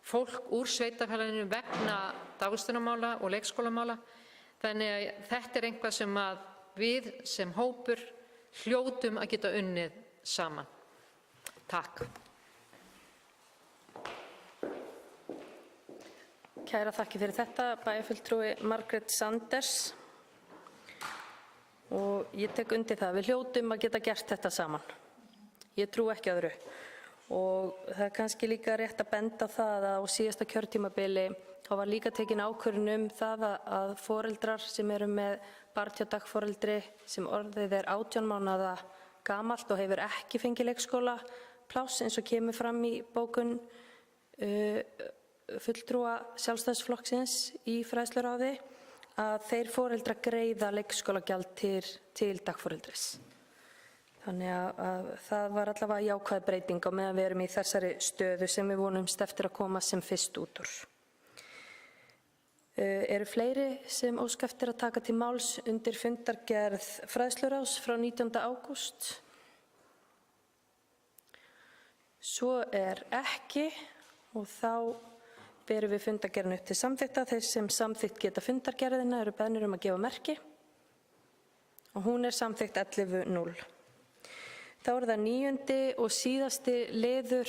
fólk úr sveitarfélaginu vegna dagvistunarmála og leikskólamála. Þannig að þetta eitthvað sem að við sem hópur hljótum að geta unnið saman. Takk. Kæra þakki fyrir þetta, bæjarfulltrúi Margrét Sanders. Og ég tek undir það, við hljótum að geta gert þetta saman. Ég trú ekki öðru. Og það kannski líka rétt að benda á það að á síðasta kjörtímabili þá var líka tekin ákvörðun það að foreldrar sem eru með barn hjá dagforeldri sem orðið 18 mánaða gamalt og hefur ekki fengið leikskólapláss eins og kemur fram í bókun fulltrúa Sjálfstæðisflokksins í fræðsluráði, að þeir foreldrar greiða leikskólagjald til dagforeldris. Þannig að það var allavega jákvæð breyting á meðan við erum í þessari stöðu sem við vonumst eftir að koma sem fyrst út úr. Eru fleiri sem óska eftir að taka til máls undir fundargerð fræðsluráðs frá 19. ágúst? Svo ekki og þá berum við fundargerðina upp til samþykkta. Þeir sem samþykkt geta fundargerðina eru beðnir að gefa merki og hún samþykkt 11:0. Þá það 9. og síðasti liður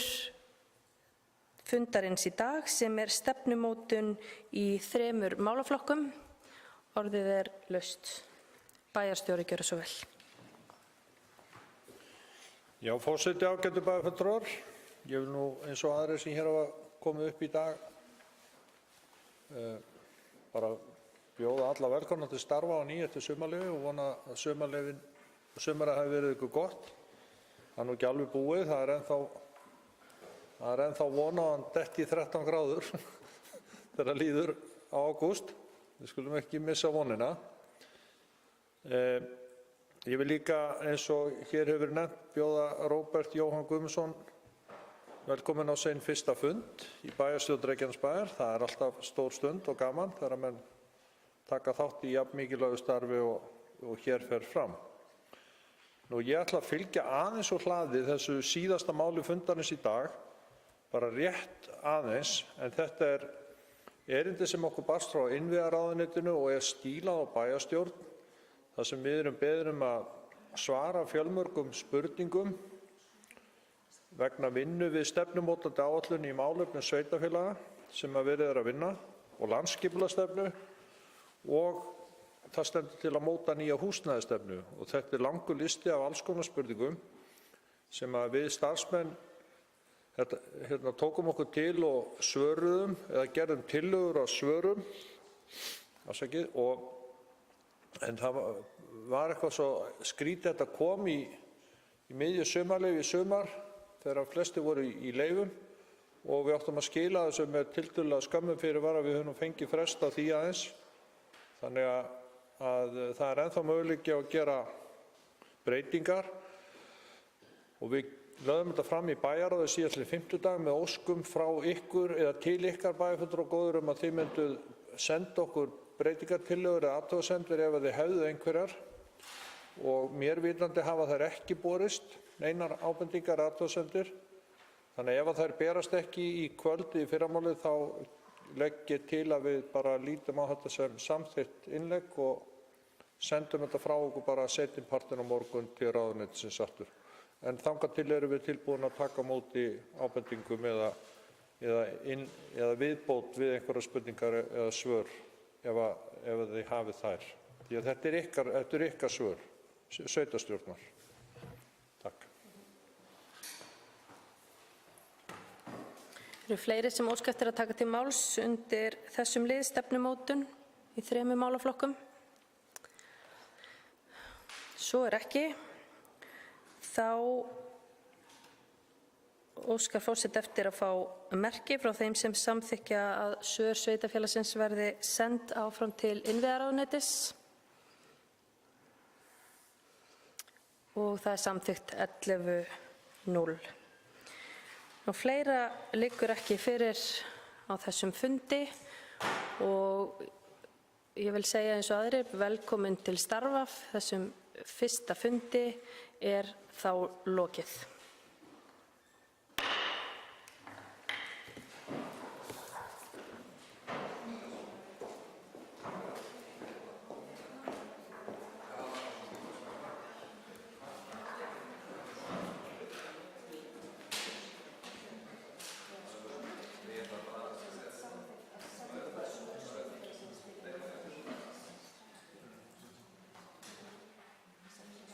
fundarins í dag sem stefnumótun í 3 málaflokkum. Orðið laust. Bæjarstjóri, gjörðu svo vel. Já, forseti, ágætu bæjarfulltrúar. Ég vil nú eins og aðrir sem hér hafa komið upp í dag bara bjóða alla velkomna til starfa á ný eftir sumarleyfi og vona að sumarið hafi verið ykkur gott. Það nú ekki alveg búið, það ennþá von á hann detti í 13 gráður þegar líður á ágúst. Við skulum ekki missa vonina. Ég vil líka eins og hér hefur nefnt bjóða Róbert Jóhann Guðmundsson velkomin á sinn fyrsta fund í bæjarstjórn Reykjanesbæjar. Það alltaf stór stund og gaman þegar menn taka þátt í jafn mikilvægu starfi og hér fer fram. Nú, ég ætla að fylgja aðeins og hlaðið þessu síðasta máli fundarins í dag, bara rétt aðeins, en þetta erindi sem okkur barst frá innviðaráðuneytinu og stílað á bæjarstjórn, þar sem við erum beðin að svara fjölmörgum spurningum vegna vinnu við stefnumótandi áætlun í málefnum sveitarfélaga sem verið að vinna og landsskipulagsstefnu og það stendur til að móta nýja húsnæðisstefnu og þetta langur listi af alls konar spurningum sem við starfsmenn tókum okkur til og svöruðum eða gerðum tillögur á svörum en það var eitthvað svo skrítið þetta kom í miðju sumarleyfi í sumar þegar flestir voru í leyfum og við áttum að skila þessu með tiltölulega skömmum fyrirvara. Við höfum fengið frest á því aðeins, þannig að það ennþá möguleiki að gera breytingar og við lögðum þetta fram í bæjarráði síðastliðinn fimmtudag með óskum frá ykkur eða til ykkar bæjarfulltrúa góður að þið mynduð senda okkur breytingartillögur eða athugasemdir ef þið hefðuð einhverjar og mér vitandi hafa þær ekki borist neinar ábendingar eða athugasemdir. Þannig ef þær berast ekki í kvöld í fyrramálið þá legg ég til að við bara lítum á þetta sem samþykkt innlegg og sendum þetta frá okkur bara seinni partinn á morgun til ráðuneytisins aftur. En þangað til erum við tilbúin að taka á móti ábendingum eða viðbót við einhverjar spurningar eða svör ef þið hafið þær. Því að þetta er ykkar svör, sveitarstjórnar. Takk. Eru fleiri sem óska eftir að taka til máls undir þessum lið stefnumótun í 3 málaflokkum? Svo er ekki. Þá óskar forseti eftir að fá merki frá þeim sem samþykkja að svör sveitarfélagsins verði send áfram til innviðaráðuneytis. Og það er samþykkt 11:0. Fleira liggur ekki fyrir á þessum fundi og ég vil segja eins og aðrir velkomin til starfa. Þessum fyrsta fundi er þá lokið.